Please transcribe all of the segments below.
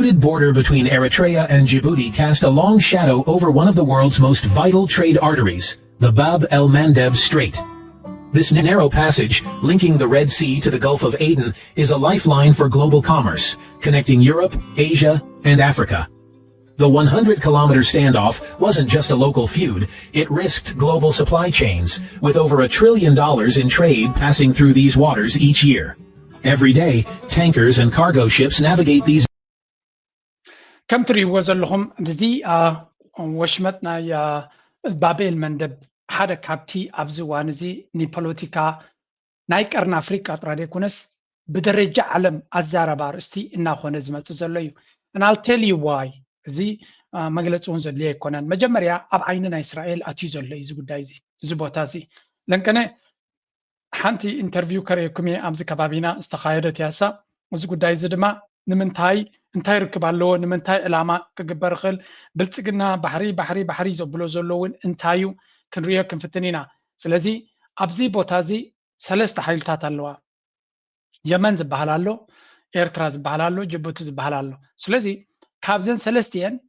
border between Eritrea and Djibouti cast a long shadow over one of the world's most vital trade arteries, the Bab el-Mandeb Strait. This narrow passage, linking the Red Sea to the Gulf of Aden, is a lifeline for global commerce, connecting Europe, Asia, and Africa. The 100-kilometer standoff wasn't just a local feud, it risked global supply chains, with over $1 trillion in trade passing through these waters each year. Every day, tankers and cargo ships navigate these. كم تريوا زلهم بزي وشمتنا يا بابل مندب حدا كابتي أبزوان زي ني بوليتيكا نايكرنا أفريقيا ترى كونس بدرجة علم أزارة بارستي إنه خونز ما تزليو and I'll tell you why زي مجلس أنزل ليه كونن مجمريا أب عيننا إسرائيل أتيزل ليه زي قدايزي زي بوتازي لأنكنه حنتي انترفيو كريكمي أمز كبابينا استخايرت ياسا زي قدايزي دما نمنتاي انتاي ركبالو نمنتاي إلاما كجبرخل بلتقنا بحري زبلو زلوين انتايو كنريا كنفتنينا سلازي أبزي بوتازي سلست حيلتات اللوا يمن زبحلالو إيرترا زبحلالو جبوتي زبحلالو سلازي كابزن سلستين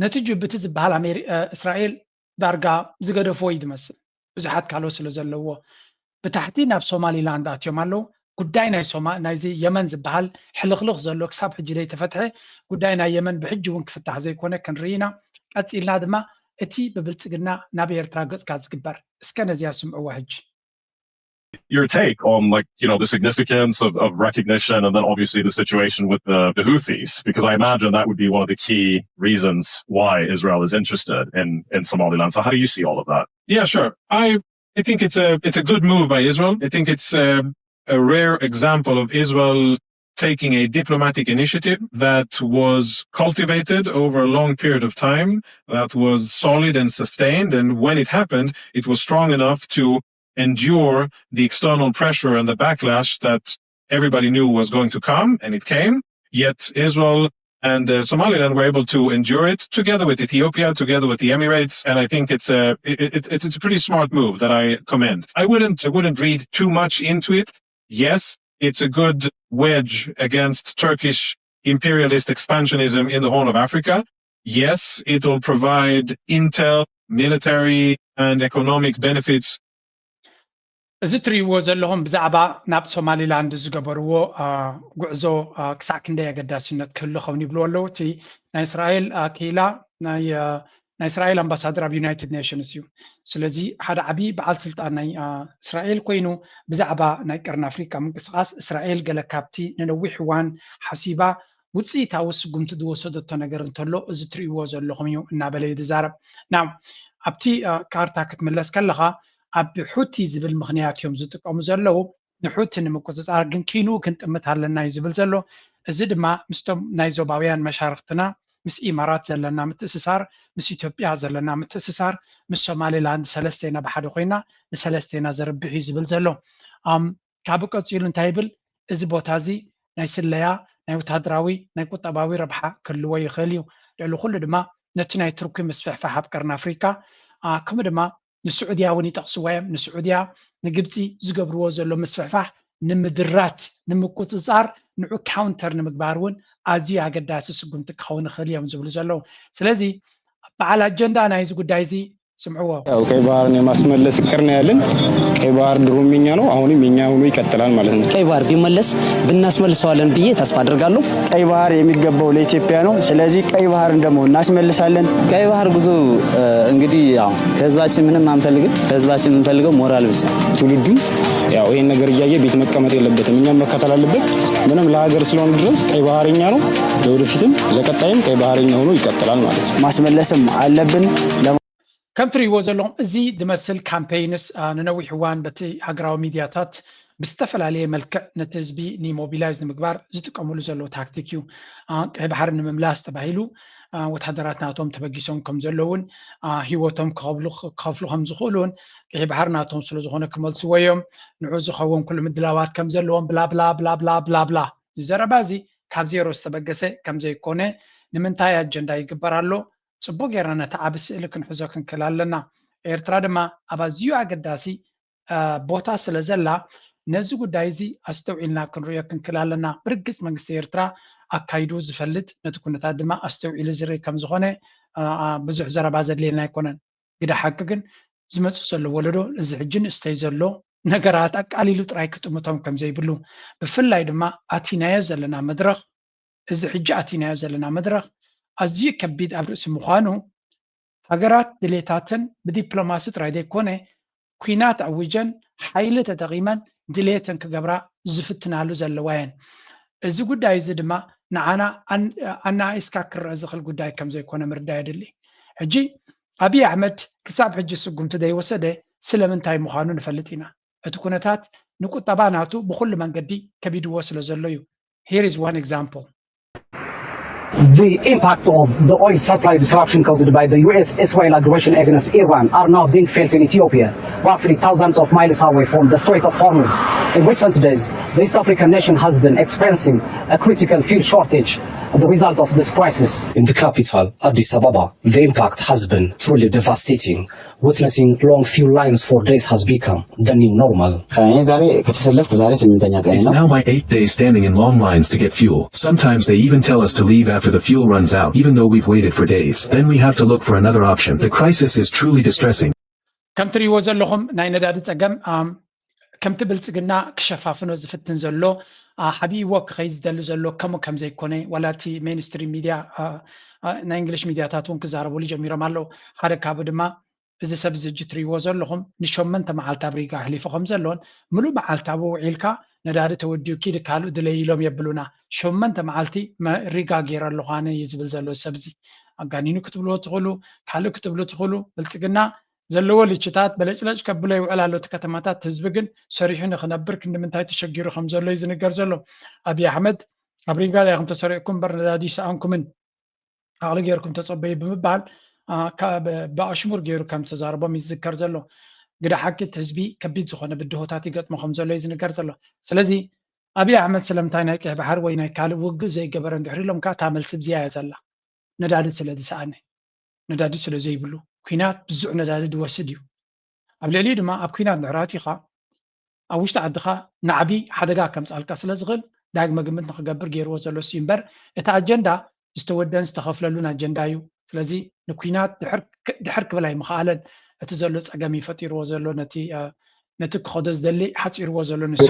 نتي جبوتي زبحل إسرائيل دارقا زغدفو يدمسل بزحات كالو سلزلوو بتحتي ناب سومالي لاند أتيومالو قداينا سوما نايزي يمن زبحل حلخلخ زلو كساب حجري تفتحي قداينا يمن بحجون كفتح زي كونه كنرينا أتسئلنا دما اتي ببلتقنا نابي إيرترا قزكاز كبر اسكان زياسم أوهج Your take on the significance of recognition and then obviously the situation with the Houthis, because I imagine that would be one of the key reasons why Israel is interested in Somaliland. So how do you see all of that? Yeah, sure. I think it's a good move by Israel. I think it's a rare example of Israel taking a diplomatic initiative that was cultivated over a long period of time, that was solid and sustained. And when it happened, it was strong enough to endure the external pressure and the backlash that everybody knew was going to come, and it came. Yet Israel and Somaliland were able to endure it together with Ethiopia, together with the Emirates, and I think it's a pretty smart move that I commend. I wouldn't read too much into it. Yes, it's a good wedge against Turkish imperialist expansionism in the Horn of Africa. Yes, it will provide intel, military, and economic benefits. እዚ ትሪእዎ ዘለኹም ብዛዕባ ናብ ሶማሊላንድ ዝገበርዎ ጉዕዞ ክሳዕ ክንደይ ኣገዳሲነት ክህሉ ኸውን ይብልዎ ኣለዉ እቲ ናይ እስራኤል ክኢላ ናይ እስራኤል ኣምባሳደር ኣብ ዩናይትድ ኔሽንስ እዩ ስለዚ ሓደ ዓብዪ በዓል ስልጣን ናይ እስራኤል ኮይኑ ብዛዕባ ናይ ቀርኒ ኣፍሪካ ምንቅስቃስ እስራኤል ገለ ካብቲ ንነዊሕ እዋን ሓሲባ ውፅኢታዊ ስጉምቲ ዝወሰደቶ ነገር እንተሎ እዚ ትሪእዎ ዘለኹም እዩ እናበለ ይዛረብ ናው ኣብቲ ካርታ ክትምለስ ከለኻ ኣብ ሑቲ ዝብል ምኽንያት እዮም ዝጥቀሙ ዘለዉ ንሑቲ ንምቁፅፃር ግን ኪኑ ክንጥምት ኣለና እዩ ዝብል ዘሎ እዚ ድማ ምስቶም ናይ ዞባውያን መሻርክትና ምስ ኢማራት ዘለና ምትእስሳር ምስ ኢትዮጵያ ዘለና ምትእስሳር ምስ ሶማሊላንድ ሰለስቴና ብሓደ ኮይና ንሰለስቴና ዘርብሕ እዩ ዝብል ዘሎ ካብ ቀፂሉ እንታይ ይብል እዚ ቦታ እዚ ናይ ስለያ ናይ ወታደራዊ ናይ ቁጠባዊ ረብሓ ክህልዎ ይኽእል እዩ ልዕሊ ኩሉ ድማ ነቲ ናይ ቱርኪ ምስፍሕፋሕ ኣብ ቀርኒ ኣፍሪካ ከምኡ ድማ ንስዑድያ እውን ይጠቕስዎ እዮም ንስዑድያ ንግብፂ ዝገብርዎ ዘሎ ምስፍሕፋሕ ንምድራት ንምቁፅፃር ንዑ ካውንተር ንምግባር እውን ኣዝዩ ኣገዳሲ ስጉምቲ ክኸውን ይኽእል እዮም ዝብሉ ዘለዉ ስለዚ በዓል ኣጀንዳ ናይዚ ጉዳይ እዚ ስምዕዎ ቀይ ባህርን የማስመለስ እቅድ ነው ያለን ቀይ ባህር ድሮም የኛ ነው አሁንም የኛ ሆኖ ይቀጥላል ማለት ነው ቀይ ባህር ቢመለስ ብናስመልሰዋለን ብዬ ተስፋ አደርጋለሁ ቀይ ባህር የሚገባው ለኢትዮጵያ ነው ስለዚህ ቀይ ባህርን ደግሞ እናስመልሳለን ቀይ ባህር ጉዞ እንግዲህ ያው ከህዝባችን ምንም አንፈልግም ከህዝባችን የምንፈልገው ሞራል ብቻ ትውልዱ ያው ይሄን ነገር እያየ ቤት መቀመጥ የለበትም እኛም መከተል አለበት ምንም ለሀገር ስለሆነ ድረስ ቀይ ባህርኛ ነው ለወደፊትም ለቀጣይም ቀይ ባህርኛ ሆኖ ይቀጥላል ማለት ነው ማስመለስም አለብን ከም ትሪእዎ ዘለኹም እዚ ዝመስል ካምፔይንስ ንነዊሕ እዋን በቲ ሃገራዊ ሚድያታት ብዝተፈላለየ መልክዕ ነቲ ህዝቢ ኒሞቢላይዝ ንምግባር ዝጥቀምሉ ዘለዉ ታክቲክ እዩ ቀይ ባህር ንምምላስ ተባሂሉ ወታደራት ናቶም ተበጊሶም ከም ዘለውን ሂወቶም ከፍሉ ከም ዝኽእሉን ቀይ ባህር ናቶም ስለ ዝኾነ ክመልስዎ እዮም ንዑ ዝኸውን ኩሉ ምድላዋት ከም ዘለዎም ብላ ዘረባ እዚ ካብ ዜሮ ዝተበገሰ ከም ዘይኮነ ንምንታይ ኣጀንዳ ይግበር ኣሎ ጽቡቅ ጌርና ነተዓብ ስእሊ ክንሕዞ ክንክል ኣለና ኤርትራ ድማ ኣብ ኣዝዩ ኣገዳሲ ቦታ ስለ ዘላ ነዚ ጉዳይ እዚ ኣስተውዒልና ክንሪኦ ክንክላለና ብርግጽ መንግስቲ ኤርትራ ኣካይዱ ዝፈልጥ ነቲ ኩነታት ድማ ኣስተውዒሉ ዝርኢ ከም ዝኾነ ብዙሕ ዘረባ ዘድልየና ኣይኮነን ግዳ ሓቂ ግን ዝመፁ ዘሎ ወለዶ እዚ ሕጂ ንእስተይ ዘሎ ነገራት ኣቃሊሉ ጥራይ ክጥምቶም ከም ዘይብሉ ብፍላይ ድማ ኣቲናዮ ዘለና መድረኽ እዚ ሕጂ ኣቲናዮ ዘለና መድረኽ ኣዝዩ ከቢድ ኣብ ርእሲ ምዃኑ ሃገራት ድሌታትን ብዲፕሎማሲ ጥራይ ዘይኮነ ኩናት ኣውጀን ሓይሊ ተጠቒመን ድሌትን ክገብራ ዝፍትናሉ ዘለዋ እየን እዚ ጉዳይ እዚ ድማ ንዓና ኣናኢስካ ክርአ ዝኽእል ጉዳይ ከም ዘይኮነ ምርዳይ የድሊ ሕጂ ኣብይ ኣሕመድ ክሳብ ሕጂ ስጉምቲ ዘይወሰደ ስለምንታይ ምዃኑ ንፈልጥ ኢና እቲ ኩነታት ንቁጠባ ናቱ ብኩሉ መንገዲ ከቢድዎ ስለ ዘሎ እዩ here is one example The impact of the oil supply disruption caused by the US-Israel aggression against Iran are now being felt in Ethiopia, roughly thousands of miles away from the Strait of Hormuz. In recent days, the East African nation has been experiencing a critical fuel shortage as the result of this crisis. In the capital, Addis Ababa, the impact has been truly devastating. Witnessing long fuel lines for days has become the new normal. It's now my 8th day standing in long lines to get fuel. Sometimes they even tell us to leave after the fuel runs out, even though we've waited for days. Then we have to look for another option. The crisis is truly distressing. ከም ትሪእዎ ዘለኹም ናይ ነዳዲ ፀገም ከምቲ ብልፅግና ክሸፋፍኖ ዝፍትን ዘሎ ሓቢዎ ክኸይድ ዝደሊ ዘሎ ከምኡ ከም ዘይኮነ ዋላቲ ሜንስትሪም ሚድያ ናይ እንግሊሽ ሚድያታት እውን ክዛረበሉ ጀሚሮም ኣለው ሓደ ካብኡ ድማ እዚ ሰብ እዚ ትሪእዎ ዘለኹም ንሸመንተ መዓልቲ ኣብ ሪጋ ሕሊፉ ከም ዘሎን ሙሉእ መዓልቲ ኣብኡ ውዒልካ ነዳዲ ተወዲኡ ኪድ ካልእ ድለይ ኢሎም የብሉና ሸመንተ መዓልቲ ሪጋ ገይረ ኣለኹ ኣነ እዩ ዝብል ዘሎ ሰብ እዚ ኣጋኒኑ ክትብልዎ ትኽእሉ ካልእ ክትብሉ ትኽእሉ ብልፅግና ዘለዎ ልችታት በለጭለጭ ከብሎ ይውዕል ኣሎ እቲ ከተማታት ህዝቢ ግን ሰሪሑ ንኽነብር ክንምንታይ ተሸጊሩ ከም ዘሎ እዩ ዝንገር ዘሎ ኣብይ ኣሕመድ ኣብ ሪጋ ዳይኹም ተሰሪዕኩም በር ነዳዲ ይሰኣንኩምን ኣቕሊ ጌርኩም ተፀበዩ ብምባል ብኣሽሙር ገይሩ ከም ተዛረቦም ይዝከር ዘሎ ግዳ ሓቂት ህዝቢ ከቢድ ዝኾነ ብድሆታት ይገጥሞ ከም ዘሎ እዩ ዝንገር ዘሎ ስለዚ ኣብይ ኣሕመድ ስለምንታይ ናይ ቀይ ባሕር ወይ ናይ ካልእ ውግእ ዘይገበረ እንድሕር ኢሎም ከዓ እታ መልሲ ብዝያ እያ ዘላ ነዳዲ ስለ ዝሰኣነ ነዳዲ ስለ ዘይብሉ ኩናት ብዙሕ ነዳዲ ድወስድ እዩ ኣብ ልዕሊኡ ድማ ኣብ ኩናት ንዕራት ኢኻ ኣብ ውሽጢ ዓድኻ ንዓቢ ሓደጋ ከምፃልካ ስለ ዝኽእል ዳግመ ግምት ንክገብር ገይርዎ ዘሎ እዩ እምበር እቲ ኣጀንዳ ዝተወደን ዝተኸፍለሉን ኣጀንዳ እዩ ስለዚ ንኩናት ድሕር ክብላ ይምኽኣለን እቲ ዘሎ ፀገም ይፈጢርዎ ዘሎ ነቲ ክኸዶ ዝደሊ ሓፂርዎ ዘሎ ንሱ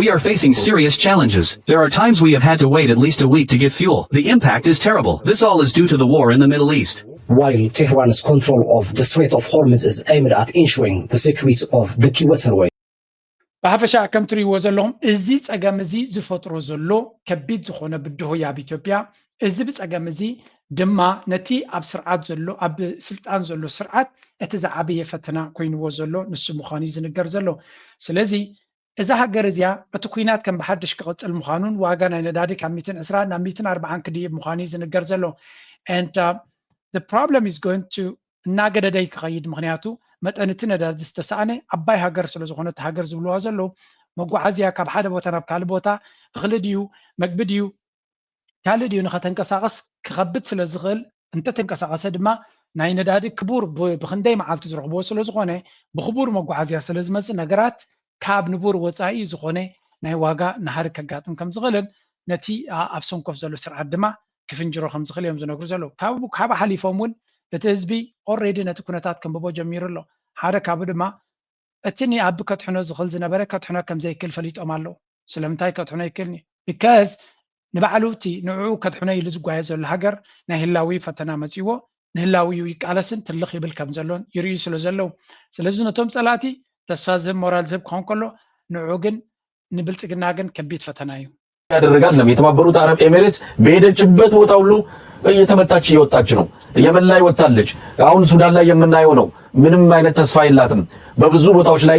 We are facing serious challenges. There are times we have had to wait at least a week to get fuel. The impact is terrible. This all is due to the war in the Middle East. While Tehran's control of the Strait of Hormuz is aimed at ensuring the security of the key waterway. ብሃፈሻ ከም ትሪእዎ ዘለኹም እዚ ፀገም እዚ ዝፈጥሮ ዘሎ ከቢድ ዝኾነ ብድሆ ኣብ ኢትዮጵያ እዚ ብፀገም እዚ ድማ ነቲ ኣብ ስርዓት ዘሎ ኣብ ስልጣን ዘሎ ስርዓት እቲ ዝዓበየ ፈተና ኮይንዎ ዘሎ ንሱ ምዃኑ እዩ ዝንገር ዘሎ ስለዚ እዛ ሃገር እዚኣ እቲ ኩናት ከም ብሓድሽ ክቕፅል ምዃኑን ዋጋ ናይ ነዳዲ ካብ 120 ናብ 140 ክድይብ ምዃኑ እዩ ዝንገር ዘሎ and the problem is going to እናገደደይ ክኸይድ ምክንያቱ መጠን እቲ ነዳዲ ዝተሰኣነ ዓባይ ሃገር ስለ ዝኾነ እቲ ሃገር ዝብልዋ ዘለዉ መጓዓዝያ ካብ ሓደ ቦታ ናብ ካልእ ቦታ እኽሊ ድዩ መግቢ ድዩ ካልእ ድዩ ንኸተንቀሳቐስ ክኸብድ ስለ ዝኽእል እንተተንቀሳቐሰ ድማ ናይ ነዳዲ ክቡር ብክንደይ መዓልቲ ዝረኽብዎ ስለ ዝኾነ ብክቡር መጓዓዝያ ስለ ዝመፅእ ነገራት ካብ ንቡር ወፃኢ ዝኾነ ናይ ዋጋ ናሃሪ ከጋጥም ከም ዝኽእልን ነቲ ኣብ ሰንኮፍ ዘሎ ስርዓት ድማ ክፍንጅሮ ከም ዝኽእል እዮም ዝነግሩ ዘለዉ ካብ ሓሊፎም እውን እቲ ህዝቢ ኦልሬዲ ነቲ ኩነታት ከንብቦ ጀሚሩ ኣሎ ሓደ ካብኡ ድማ እቲ ንኣቢ ከትሕኖ ዝኽእል ዝነበረ ከትሕኖ ከም ዘይክእል ፈሊጦም ኣለዉ ስለምንታይ ከትሕኖ ይክእልኒ ቢካዝ ንባዕሉ እቲ ንዕኡ ከትሕኖ ኢሉ ዝጓየ ዘሎ ሃገር ናይ ህላዊ ፈተና መፂዎ ንህላዊኡ ይቃለስን ትልኽ ይብል ከም ዘሎን ይርዩ ስለ ዘለዉ ስለዚ ነቶም ፀላእቲ ተስፋ ዝህብ ሞራል ዝህብ ክኾን ከሎ ንዕኡ ግን ንብልፅግና ግን ከቢድ ፈተና እዩ ያደረጋል ነው የተባበሩት አረብ ኤሚሬትስ በሄደችበት ቦታ ሁሉ እየተመታች እየወጣች ነው የመን ላይ ወጣለች አሁን ሱዳን ላይ የምናየው ነው ምንም አይነት ተስፋ የላትም በብዙ ቦታዎች ላይ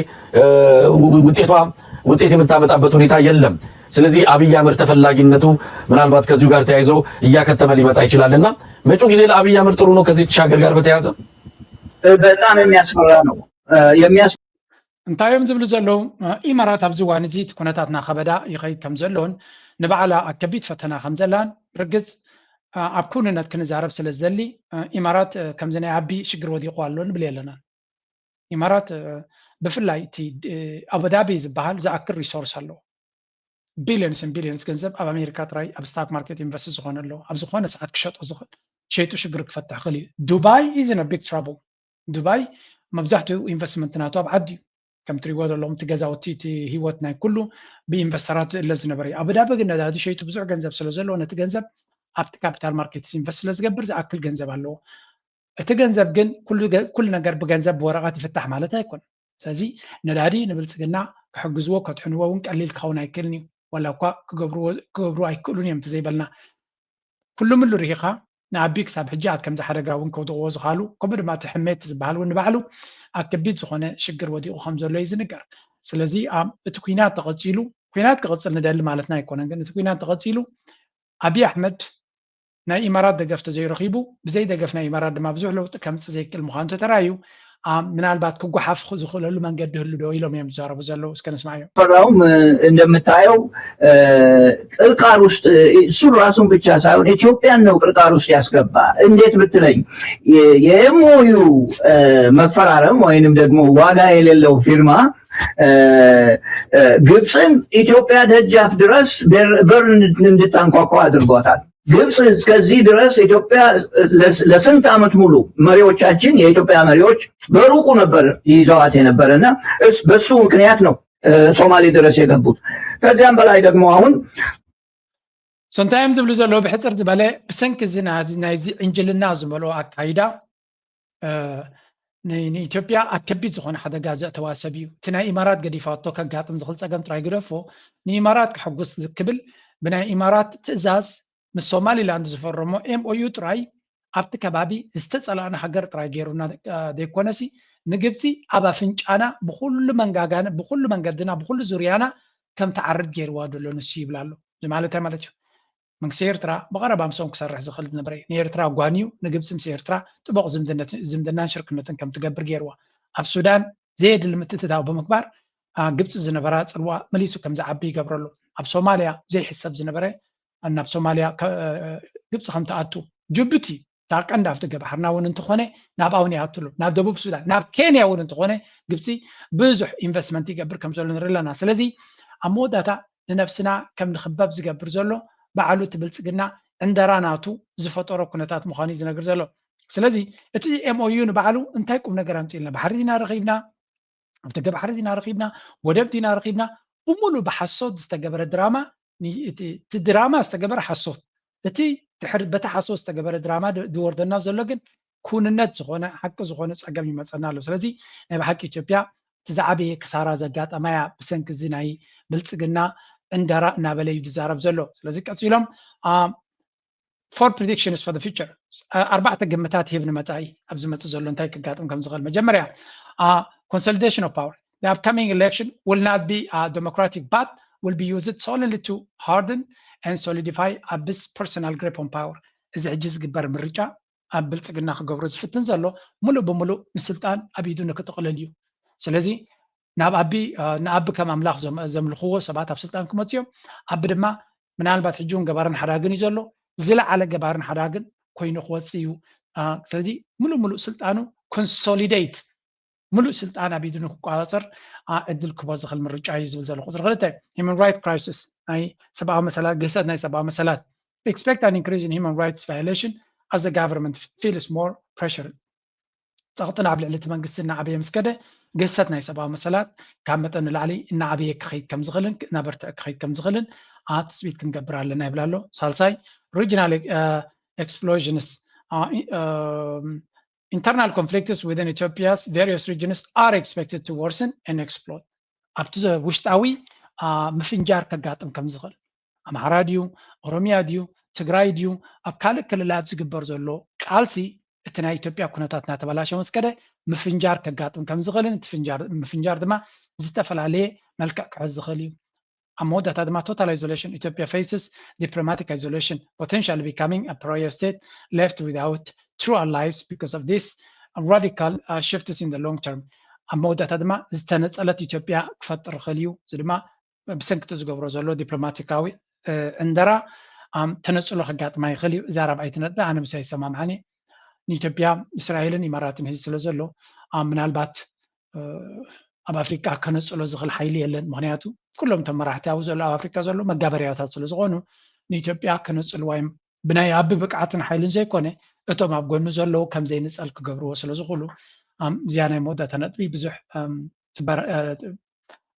ውጤት የምታመጣበት ሁኔታ የለም ስለዚህ አብይ አህመድ ተፈላጊነቱ ምናልባት ከዚሁ ጋር ተያይዞ እያከተመ ሊመጣ ይችላልና መጪው ጊዜ ለአብይ አህመድ ጥሩ ነው ከዚህ ሻገር ጋር በተያያዘ በጣም የሚያስፈራ ነው እንታዮም ዝብሉ ዘለዉ ኢማራት ኣብዚ እዋን እዚ እቲ ኩነታትና ከበዳ ይኸይድ ከም ዘሎን ንባዕላ ኣብ ከቢድ ፈተና ከም ዘላን ርግፅ ኣብ ኩንነት ክንዛረብ ስለ ዝደሊ ኢማራት ከምዚ ናይ ዓቢ ሽግር ወዲቑ ኣሎ ንብል የለና ኢማራት ብፍላይ እቲ አቡዳቢ ዝበሃል ዝኣክል ሪሶርስ ኣሎ ቢሊየንስ ቢሊየንስ ገንዘብ ኣብ ኣሜሪካ ጥራይ ኣብ ስታክ ማርኬት ኢንቨስት ዝኾነ ኣሎ ኣብ ዝኾነ ሰዓት ክሸጦ ዝኽእል ሸይጡ ሽግር ክፈትሕ ክእል እዩ ዱባይ ኢዝ ኢን አ ቢግ ትራብል ዱባይ መብዛሕትኡ ኢንቨስትመንት ናቱ ኣብ ዓዲ ከም ትሪእዎ ዘለኹም እቲ ገዛውቲ እቲ ሂወት ናይ ኩሉ ብኢንቨስተራት ዝእለ ዝነበረ እዩ አቡዳቢ ግን ነዳዲ ሸይጡ ብዙሕ ገንዘብ ስለ ዘለዎ ነቲ ገንዘብ ኣብቲ ካፒታል ማርኬት ኢንቨስት ስለ ዝገብር ዝኣክል ገንዘብ ኣለዎ እቲ ገንዘብ ግን ኩሉ ነገር ብገንዘብ ብወረቐት ይፍታሕ ማለት ኣይኮን ስለዚ ነዳዲ ንብልፅግና ክሕግዝዎ ከጥሕንዎ እውን ቀሊል ክኸውን ኣይክእልን እዩ ወላ እኳ ክገብሩ ኣይክእሉን እዮም ተዘይበልና ኩሉ ምሉ ርኢኻ ንኣቢ ክሳብ ሕጂ ኣብ ከምዚ ሓደጋ እውን ከውድቕዎ ዝኽኣሉ ከምኡ ድማ እቲ ሕሜት ዝበሃል እውን ንባዕሉ ኣብ ከቢድ ዝኾነ ሽግር ወዲቑ ከም ዘሎ እዩ ዝንገር ስለዚ እቲ ኩናት ተቐፂሉ ኩናት ክቕፅል ንደሊ ማለትና ኣይኮነን ግን እቲ ኩናት ተቐፂሉ ኣብይ ኣሕመድ ናይ ኢማራት ደገፍ ተዘይረኺቡ ብዘይ ደገፍ ናይ ኢማራት ድማ ብዙሕ ለውጢ ከምፅእ ዘይክእል ምዃኑ ተተራእዩ ምናልባት ክጓሓፍ ዝኽእለሉ መንገዲ ህሉ ዶ ኢሎም እዮም ዝዛረቡ ዘለው እስከ ንስማዕ እዮም ፈራውም እንደምታየው ቅርቃር ውስጥ እሱ ራሱን ብቻ ሳይሆን ኢትዮጵያን ነው ቅርቃር ውስጥ ያስገባ እንዴት ብትለኝ የኤምኦዩ መፈራረም ወይንም ደግሞ ዋጋ የሌለው ፊርማ ግብፅን ኢትዮጵያ ደጃፍ ድረስ በር እንድታንኳኳ አድርጓታል ግብፅ እስከዚህ ድረስ ኢትዮጵያ ለስንት ዓመት ሙሉ መሪዎቻችን የኢትዮጵያ መሪዎች በሩቁ ነበር ይዘዋት የነበረና በሱ ምክንያት ነው ሶማሌ ድረስ የገቡት ከዚያም በላይ ደግሞ አሁን ሶንታይም ዝብሉ ዘሎ ብሕፅር ዝበለ ብሰንኪ ናይዚ ዕንጅልና ዝመልኦ ኣካይዳ ንኢትዮጵያ ኣብ ከቢድ ዝኾነ ሓደጋ ዘእተዋ ሰብ እዩ እቲ ናይ ኢማራት ገዲፋቶ ከጋጥም ዝኽእል ፀገም ጥራይ ግደፎ ንኢማራት ክሕጉስ ዝክብል ብናይ ኢማራት ትእዛዝ ምስ ሶማሊላንድ ዝፈረሞ ኤምኦዩ ጥራይ ኣብቲ ከባቢ ዝተፀላእነ ሃገር ጥራይ ገይሩና ዘይኮነሲ ንግብፂ ኣብ ኣፍንጫና ብኩሉ መንጋጋና ብኩሉ መንገድና ብኩሉ ዙርያና ከም ተዓርድ ገይርዋ ደሎ ንሱ ይብላ ኣሎ እዚ ማለት እዩ መንግስቲ ኤርትራ ብቐረባ ምሶም ክሰርሕ ዝኽእል ዝነበረ እዩ ንኤርትራ ጓንዩ ንግብፂ ምስ ኤርትራ ጥቡቕ ዝምድናን ሽርክነትን ከም ትገብር ገይርዋ ኣብ ሱዳን ዘየድሊ ምትእትታው ብምግባር ግብፂ ዝነበራ ፅልዋ መሊሱ ከም ዝዓቢ ይገብረሉ ኣብ ሶማልያ ዘይሕሰብ ዝነበረ ናብ ሶማልያ ግብፂ ከም ተኣቱ ጅቡቲ ታብ ቀንዲ ኣብቲ ገባሕርና እውን እንትኾነ ናብ ኣውን ይኣትሉ ናብ ደቡብ ሱዳን ናብ ኬንያ እውን እንትኾነ ግብፂ ብዙሕ ኢንቨስትመንት ይገብር ከም ዘሎ ንርኢ ኣለና ስለዚ ኣብ መወዳእታ ንነብስና ከም ንኽበብ ዝገብር ዘሎ ባዕሉ እቲ ብልፅግና ዕንደራ ናቱ ዝፈጠሮ ኩነታት ምዃኑ እዩ ዝነግር ዘሎ ስለዚ እቲ ኤምኦዩ ንባዕሉ እንታይ ቁም ነገር ኣምፂልና ባሕሪ ዲና ረኺብና ኣብቲ ገባሕሪ ዲና ረኺብና ወደብ ዲና ረኺብና ብሙሉእ ብሓሶት ዝተገበረ ድራማ እቲ ድራማ ዝተገበረ ሓሶት እቲ በቲ ሓሶት ዝተገበረ ድራማ ዝወርደና ዘሎ ግን ኩንነት ዝኾነ ሓቂ ዝኾነ ፀገም ይመፀና ኣሎ ስለዚ ናይ ብሓቂ ኢትዮጵያ እቲ ዝዓበየ ክሳራ ዘጋጠማያ ብሰንኪ እዚ ናይ ብልፅግና ዕንደራ እናበለ እዩ ዝዛረብ ዘሎ ስለዚ ቀፂሎም ፎር ፕሪዲክሽንስ ፎር ዘ ፊውቸር ኣርባዕተ ግምታት ሂብ ንመፃኢ ኣብ ዝመፅእ ዘሎ እንታይ ክጋጥም ከም ዝኽእል መጀመርያ consolidation of power the upcoming election will not be a democratic but will be used solely to harden and solidify Abis personal grip on power. እዚ ሕጂ ዝግበር ምርጫ ኣብ ብልፅግና ክገብሮ ዝፍትን ዘሎ ሙሉእ ብሙሉእ ንስልጣን ኣብ ኢዱ ንክጥቕልል እዩ ስለዚ ንኣቢ ከም ኣምላኽ ዘምልኽዎ ሰባት ኣብ ስልጣን ክመፁ እዮም ኣቢ ድማ ምናልባት ሕጂ እውን ገባርን ሓዳግን እዩ ዘሎ ዝለዓለ ገባርን ሓዳግን ኮይኑ ክወፅእ እዩ ስለዚ ሙሉእ ስልጣኑ ኮንሶሊዴት ሙሉእ ስልጣን ኣብ ኢዱ ንክቆፃፀር ዕድል ክህቦ ዝኽእል ምርጫ እዩ ዝብል ዘሎ ቁፅሪ 2 human right crisis ናይ ሰብኣዊ መሰላት ግህሰት ናይ ሰብኣዊ መሰላት expect an increase in human rights violation as the government feels more pressure ፀቕጥን ኣብ ልዕሊ እቲ መንግስቲ እናዓበየ ምስ ከደ ግህሰት ናይ ሰብኣዊ መሰላት ካብ መጠን ንላዕሊ እናዓበየ ክኸይድ ከም ዝኽእልን እናበርትዕ ክኸይድ ከም ዝኽእልን ትፅቢት ክንገብር ኣለና ይብላ ኣሎ ሳልሳይ regional explosions internal conflicts within Ethiopia's various regions are expected to worsen and explode. Up to the ውሽጣዊ ምፍንጃር ከጋጥም ከም ዝኽእል ኣምሓራ ድዩ ኦሮሚያ ድዩ ትግራይ ድዩ ኣብ ካልእ ክልላት ዝግበር ዘሎ ቃልሲ እቲ ናይ ኢትዮጵያ ኩነታት እናተበላሸ መስከደ ምፍንጃር ከጋጥም ከም ዝኽእልን እቲ ምፍንጃር ድማ ዝተፈላለየ መልክዕ ክሕዝ ዝኽእል እዩ ኣብ መወዳእታ ድማ total isolation Ethiopia faces diplomatic isolation potentially becoming a pariah state left without true allies because of this radical shifts in the long term. ኣብ መወዳእታ ድማ ዝተነፀለት ኢትዮጵያ ክፈጥር ክእል እዩ እዚ ድማ ብሰንኪቲ ዝገብሮ ዘሎ ዲፕሎማቲካዊ ዕንደራ ተነፅሎ ከጋጥማ ይኽእል እዩ እዛ ራብዓይቲ ነጥቢ ኣነ ምስ ኣይሰማምዓኒ ንኢትዮጵያ እስራኤልን ኢማራትን ሒዙ ስለ ዘሎ ምናልባት ኣብ ኣፍሪካ ከነፅሎ ዝኽእል ሓይሊ የለን ምክንያቱ ኩሎም ተመራሕቲ ኣብኡ ዘሎ ኣብ ኣፍሪካ ዘሎ መጋበርያታት ስለ ዝኾኑ ንኢትዮጵያ ከነፅልዋ እዮም ብናይ ኣብ ብቅዓትን ሓይልን ዘይኮነ እቶም ኣብ ጎኑ ዘለዉ ከም ዘይንፀል ክገብርዎ ስለ ዝኽእሉ እዚኣ ናይ መወዳእታ ነጥቢ ብዙሕ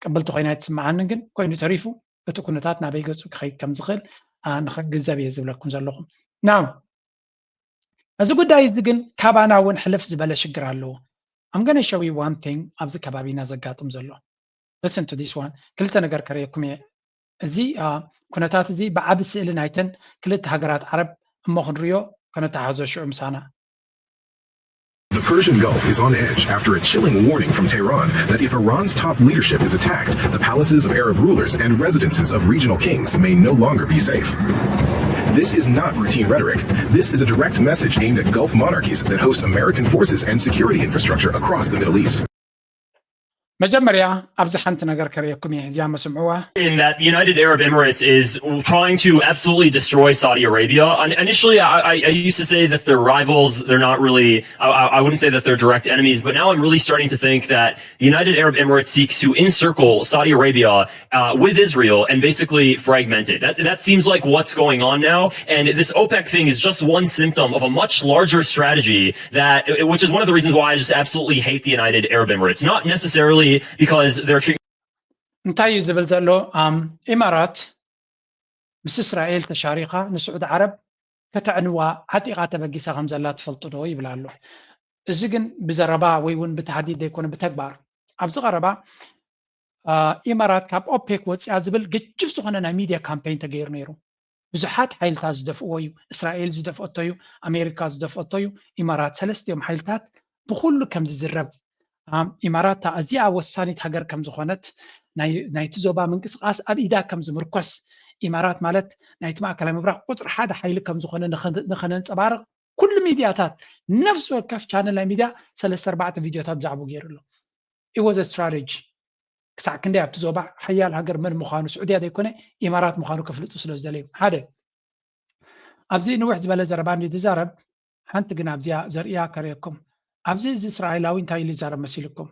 ቀበልቲ ኮይና ትስምዓንን ግን ኮይኑ ተሪፉ እቲ ኩነታት ናበይ ገፁ ክኸይድ ከም ዝኽእል ንክግንዘብ እየ ዝብለኩም ዘለኹ ናው እዚ ጉዳይ እዚ ግን ካባና እውን ሕልፍ ዝበለ ሽግር ኣለዎ I'm going to show you one thing ኣብዚ ከባቢና ዘጋጥም ዘሎ listen to this one ክልተ ነገር ከረየኩም እየ እዚ ኩነታት እዚ ብዓብ ስእሊ ናይተን ክልተ ሃገራት ዓረብ እሞ ክንሪኦ ከነተሓዞ ሽዑ ምሳና The Persian Gulf is on edge after a chilling warning from Tehran that if Iran's top leadership is attacked, the palaces of Arab rulers and residences of regional kings may no longer be safe. This is not routine rhetoric. This is a direct message aimed at Gulf monarchies that host American forces and security infrastructure across the Middle East. መጀመሪያ ኣብዚ ሓንቲ ነገር ከረየኩም እየ እዚኣ መስምዑዋ in that the United Arab Emirates is trying to absolutely destroy Saudi Arabia. Initially, I used to say that they're rivals. They're not really, I wouldn't say that they're direct enemies, but now I'm really starting to think that the United Arab Emirates seeks to encircle Saudi Arabia with Israel and basically fragment it. That seems like what's going on now. And this OPEC thing is just one symptom of a much larger strategy which is one of the reasons why I just absolutely hate the United Arab Emirates. Not necessarily because they're treating እንታይ ዝብል ዘሎ ኢማራት ምስ እስራኤል ተሻሪኻ ንስዑድ ዓረብ ከተዕንዋ ዓጢቓ ተበጊሳ ከም ዘላ ትፈልጡ ዶ ይብል ኣሎ እዚ ግን ብዘረባ ወይ እውን ብተሃዲድ ዘይኮነ ብተግባር ኣብዚ ቀረባ ኢማራት ካብ ኦፔክ ወፂያ ዝብል ግጭፍ ዝኾነ ናይ ሚድያ ካምፔይን ተገይሩ ነይሩ ብዙሓት ሓይልታት ዝደፍእዎ እዩ እስራኤል ዝደፍአቶ እዩ ኣሜሪካ ዝደፍአቶ እዩ ኢማራት ሰለስቲኦም ሓይልታት ብኩሉ ከም ዝዝረብ ኢማራት ኣዝያ ወሳኒት ሃገር ከም ዝኾነት ናይቲ ዞባ ምንቅስቃስ ኣብ ኢዳ ከም ዝምርኮስ ኢማራት ማለት ናይቲ ማእከላዊ ምብራቅ ቁፅሪ ሓደ ሓይሊ ከም ዝኾነ ንኸነንፀባርቕ ኩሉ ሚድያታት ነፍሲ ወከፍ ቻነል ናይ ሚድያ 3-4 ቪድዮታት ብዛዕባ ገይሩሎ it was a strategy ክሳዕ ክንደይ ኣብቲ ዞባ ሓያል ሃገር መን ምዃኑ ስዑድያ ዘይኮነ ኢማራት ምዃኑ ከፍልጡ ስለ ዝደለዩ ሓደ ኣብዚ ንውሕ ዝበለ ዘረባ እንዲዛረብ ሓንቲ ግን ኣብዚያ ዘርእያ ከረየኩም ኣብዚ እዚ እስራኤላዊ እንታይ ሊዛረብ መሲልኩም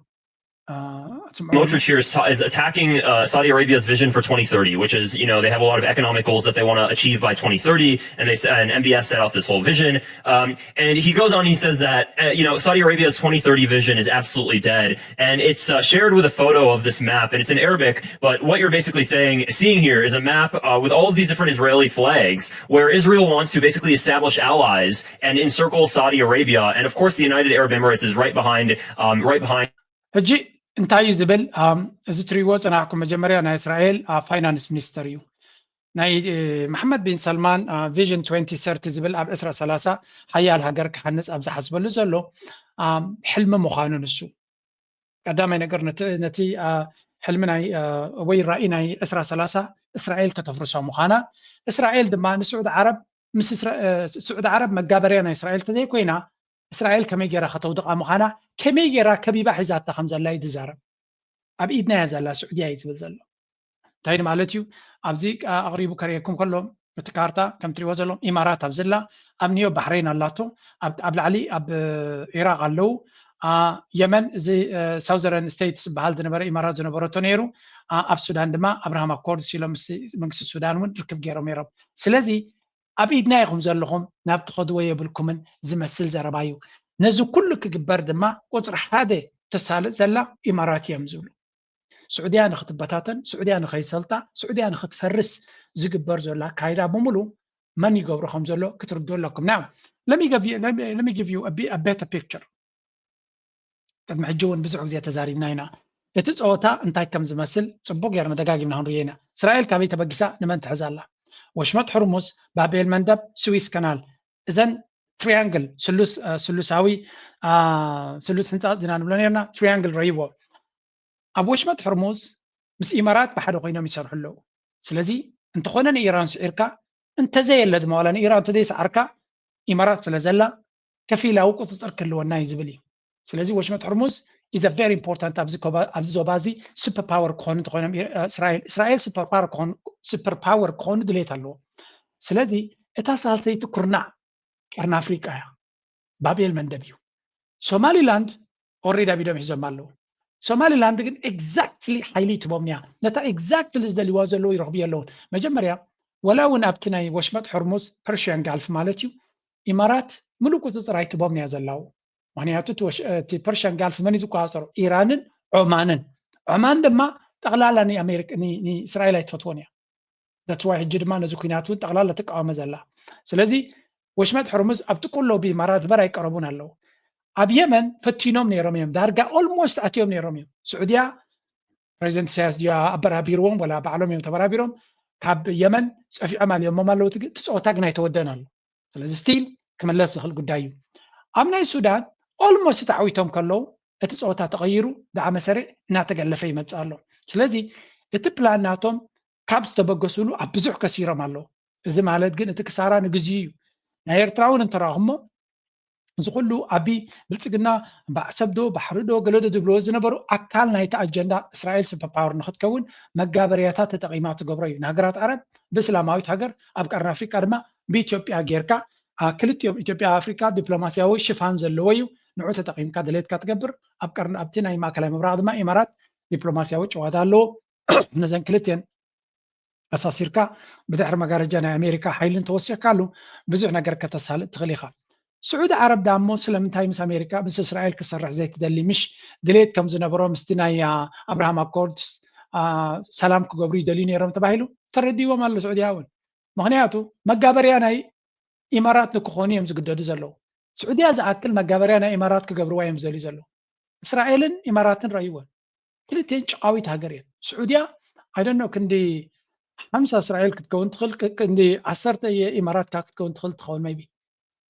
Moshe here is attacking Saudi Arabia's vision for 2030, which is, they have a lot of economic goals that they want to achieve by 2030, and MBS set out this whole vision. And he goes on, he says that, Saudi Arabia's 2030 vision is absolutely dead. And it's shared with a photo of this map, and it's in Arabic, but what you're basically seeing here is a map with all of these different Israeli flags, where Israel wants to basically establish allies and encircle Saudi Arabia. And of course, the United Arab Emirates is right behind. እንታይ ዝብል እዚ ትሪዎ ፀናዕኩም መጀመርያ ናይ እስራኤል ፋይናንስ ሚኒስተር እዩ ናይ መሐመድ ቢን ሰልማን ቪዥን 2030 ዝብል ኣብ 2030 ሓያል ሃገር ክሓንፅ ኣብ ዝሓስበሉ ዘሎ ሕልሚ ምዃኑ ንሱ ቀዳማይ ነገር ነቲ ሕልሚ ናይ ወይ ራእይ ናይ 2030 እስራኤል ከተፍርሶ ምዃና እስራኤል ድማ ንስዑድ ዓረብ ምስ ስዑድ ዓረብ መጋበርያ ናይ እስራኤል ተዘይኮይና እስራኤል ከመይ ጌራ ከተውድቃ ምዃና ከመይ ጌራ ከቢባ ሒዛታ ከም ዘላ ይዛረብ ኣብ ኢድና እያ ዘላ ስዑድያ እዩ ዝብል ዘሎ እንታይ ማለት እዩ ኣብዚ ኣቕሪቡ ከሪአኩም ከሎ እቲ ካርታ ከም ትሪእዎ ዘለኹም ኢማራት ኣብ ዘላ ኣብ ኒዮ ባሕሬን ኣላቶ ኣብ ላዕሊ ኣብ ኢራቅ ኣለው የመን እዚ ሳውዘርን ስቴትስ ዝበሃል ዝነበረ ኢማራት ዝነበረቶ ነይሩ ኣብ ሱዳን ድማ ኣብርሃም ኣኮርድ ሲሎም መንግስቲ ሱዳን እውን ርክብ ገይሮም ነይሮም ስለዚ ኣብ ኢድና ኢኹም ዘለኹም ናብ ትኸድዎ የብልኩምን ዝመስል ዘረባ እዩ ነዚ ኩሉ ክግበር ድማ ቁፅሪ ሓደ ተሳልጥ ዘላ ኢማራት እዮም ዝብሉ ስዑድያ ንኽትበታተን ስዑድያ ንኸይሰልጣ ስዑድያ ንኽትፈርስ ዝግበር ዘሎ ኣካይዳ ብምሉ መን ይገብሮ ከም ዘሎ ክትርድኡ ኣለኩም ናው let me give you a better picture ቅድሚ ሕጂ እውን ብዙሕ ግዜ ተዛሪብና ኢና እቲ ፀወታ እንታይ ከም ዝመስል ፅቡቅ ጌርና ደጋጊምና ክንሪኦ ኢና እስራኤል ካበይ ተበጊሳ ንመን ትሕዛ ኣላ ወሽመጥ ሕርሙዝ ባቤል መንደብ ስዊስ ካናል እዘን ትሪያንግል ስሉሳዊ ስሉስ ህንፃ ዝና ንብሎ ነርና ትሪያንግል ረይቦ ኣብ ወሽመጥ ሕርሙዝ ምስ ኢማራት ብሓደ ኮይኖም ይሰርሑ ኣለዉ ስለዚ እንተኾነ ንኢራን ስዒርካ እንተዘየለ ድማ ዋላ ንኢራን ተዘይሰዓርካ ኢማራት ስለ ዘላ ከፊላዊ ቁፅፅር ክህልወና እዩ ዝብል እዩ ስለዚ ወሽመጥ ሕርሙዝ is a very important ኣብዚ ዞባ እዚ ሱፐር ፓወር ክኾኑ እንተኮይኖም እስራኤል ሱፐር ፓወር ክኾኑ ድሌት ኣለዎ ስለዚ እታ ሳልሰይቲ ኩርናዕ ቀርና ኣፍሪቃ እያ ባቤል መንደብ እዩ ሶማሊላንድ ኦልሬዲ ኣብ ኢዶም ሒዞም ኣለዉ ሶማሊላንድ ግን ኤግዛክትሊ ሓይሊ ትቦምንያ ነታ ኤግዛክትሊ ዝደልይዋ ዘለዉ ይረኽቡ ኣለውን መጀመርያ ወላ እውን ኣብቲ ናይ ወሽመጥ ሕርሙዝ ፐርሽያን ጋልፍ ማለት እዩ ኢማራት ሙሉእ ቁፅፅር ኣይትቦምንያ ዘላው ምክንያቱ እቲ ፐርሽያን ጋልፍ መን እዩ ዝቆፃፀሩ ኢራንን ዑማንን ዑማን ድማ ጠቕላላ ንእስራኤል ኣይትፈትዎን እያ that's why ሕጂ ድማ ነዚ ኩናት እውን ጠቕላላ ትቃወመ ዘላ ስለዚ ወሽመጥ ሕርሙዝ ኣብቲ ኩሎ ብኢማራት በር ኣይቀረቡን ኣለዉ ኣብ የመን ፈቲኖም ነይሮም እዮም ዳርጋ ኦልሞስት ኣትዮም ነይሮም እዮም ስዑድያ ፕሬዚደንት ኢሳያስ ድያ ኣበራቢርዎም ወላ ባዕሎም እዮም ተበራቢሮም ካብ የመን ፀፊዖም ኣልዮሞም ኣለዉ ትፀወታ ግን ኣይተወደን ኣሎ ስለዚ ስቲል ክምለስ ዝኽእል ጉዳይ እዩ ኣብ ናይ ሱዳን ኦልሞስት ተዓዊቶም ከለዉ እቲ ፀወታ ተቐይሩ ዳዓ መሰሪዕ እናተገለፈ ይመፅእ ኣሎ ስለዚ እቲ ፕላን ናቶም ካብ ዝተበገሱሉ ኣብ ብዙሕ ከሲሮም ኣለዉ እዚ ማለት ግን እቲ ክሳራ ንግዝኡ እዩ ናይ ኤርትራ እውን እንተረኣኹሞ እዚ ኩሉ ዓቢ ብልፅግና ባዕሰብዶ ባሕሪዶ ገለዶ ዝብልዎ ዝነበሩ ኣካል ናይቲ ኣጀንዳ እስራኤል ሱፐር ፓወር ንኽትከውን መጋበርያታት ተጠቂማ ትገብሮ እዩ ንሃገራት ዓረብ ብእስላማዊት ሃገር ኣብ ቀርኒ ኣፍሪካ ድማ ብኢትዮጵያ ጌርካ ክልቲኦም ኢትዮጵያ ኣፍሪካ ዲፕሎማስያዊ ሽፋን ዘለዎ እዩ ንዑ ተጠቂምካ ድሌትካ ትገብር ኣብቲ ናይ ማእከላዊ ምብራቅ ድማ ኢማራት ዲፕሎማስያዊ ጨዋታ ኣለዎ ነዘን ክልቲአን ኣሳሲርካ ብድሕሪ መጋረጃ ናይ ኣሜሪካ ሓይልን ተወሲኽካሉ ብዙሕ ነገር ከተሳልጥ ትኽእል ኢኻ سعود عرب دامو سلمنتاي مس امريكا بس اسرائيل كسرح زي تدلي مش دليت كم زنبرو مستناي ابراهام اكوردز سلام كغبري دلي نيرم تبايلو ترديو مال سعودياون مغنياتو مغابريا ناي امارات كخونيم زغدد زلو سعوديا زاكل مغابريا ناي امارات كغبرو وايم زلي زلو اسرائيلن اماراتن رايون كلتين قاويت هاجرين سعوديا I don't know كندي 5 اسرائيل كتكون تخل كندي 10 امارات كتكون تخل تخون مايبي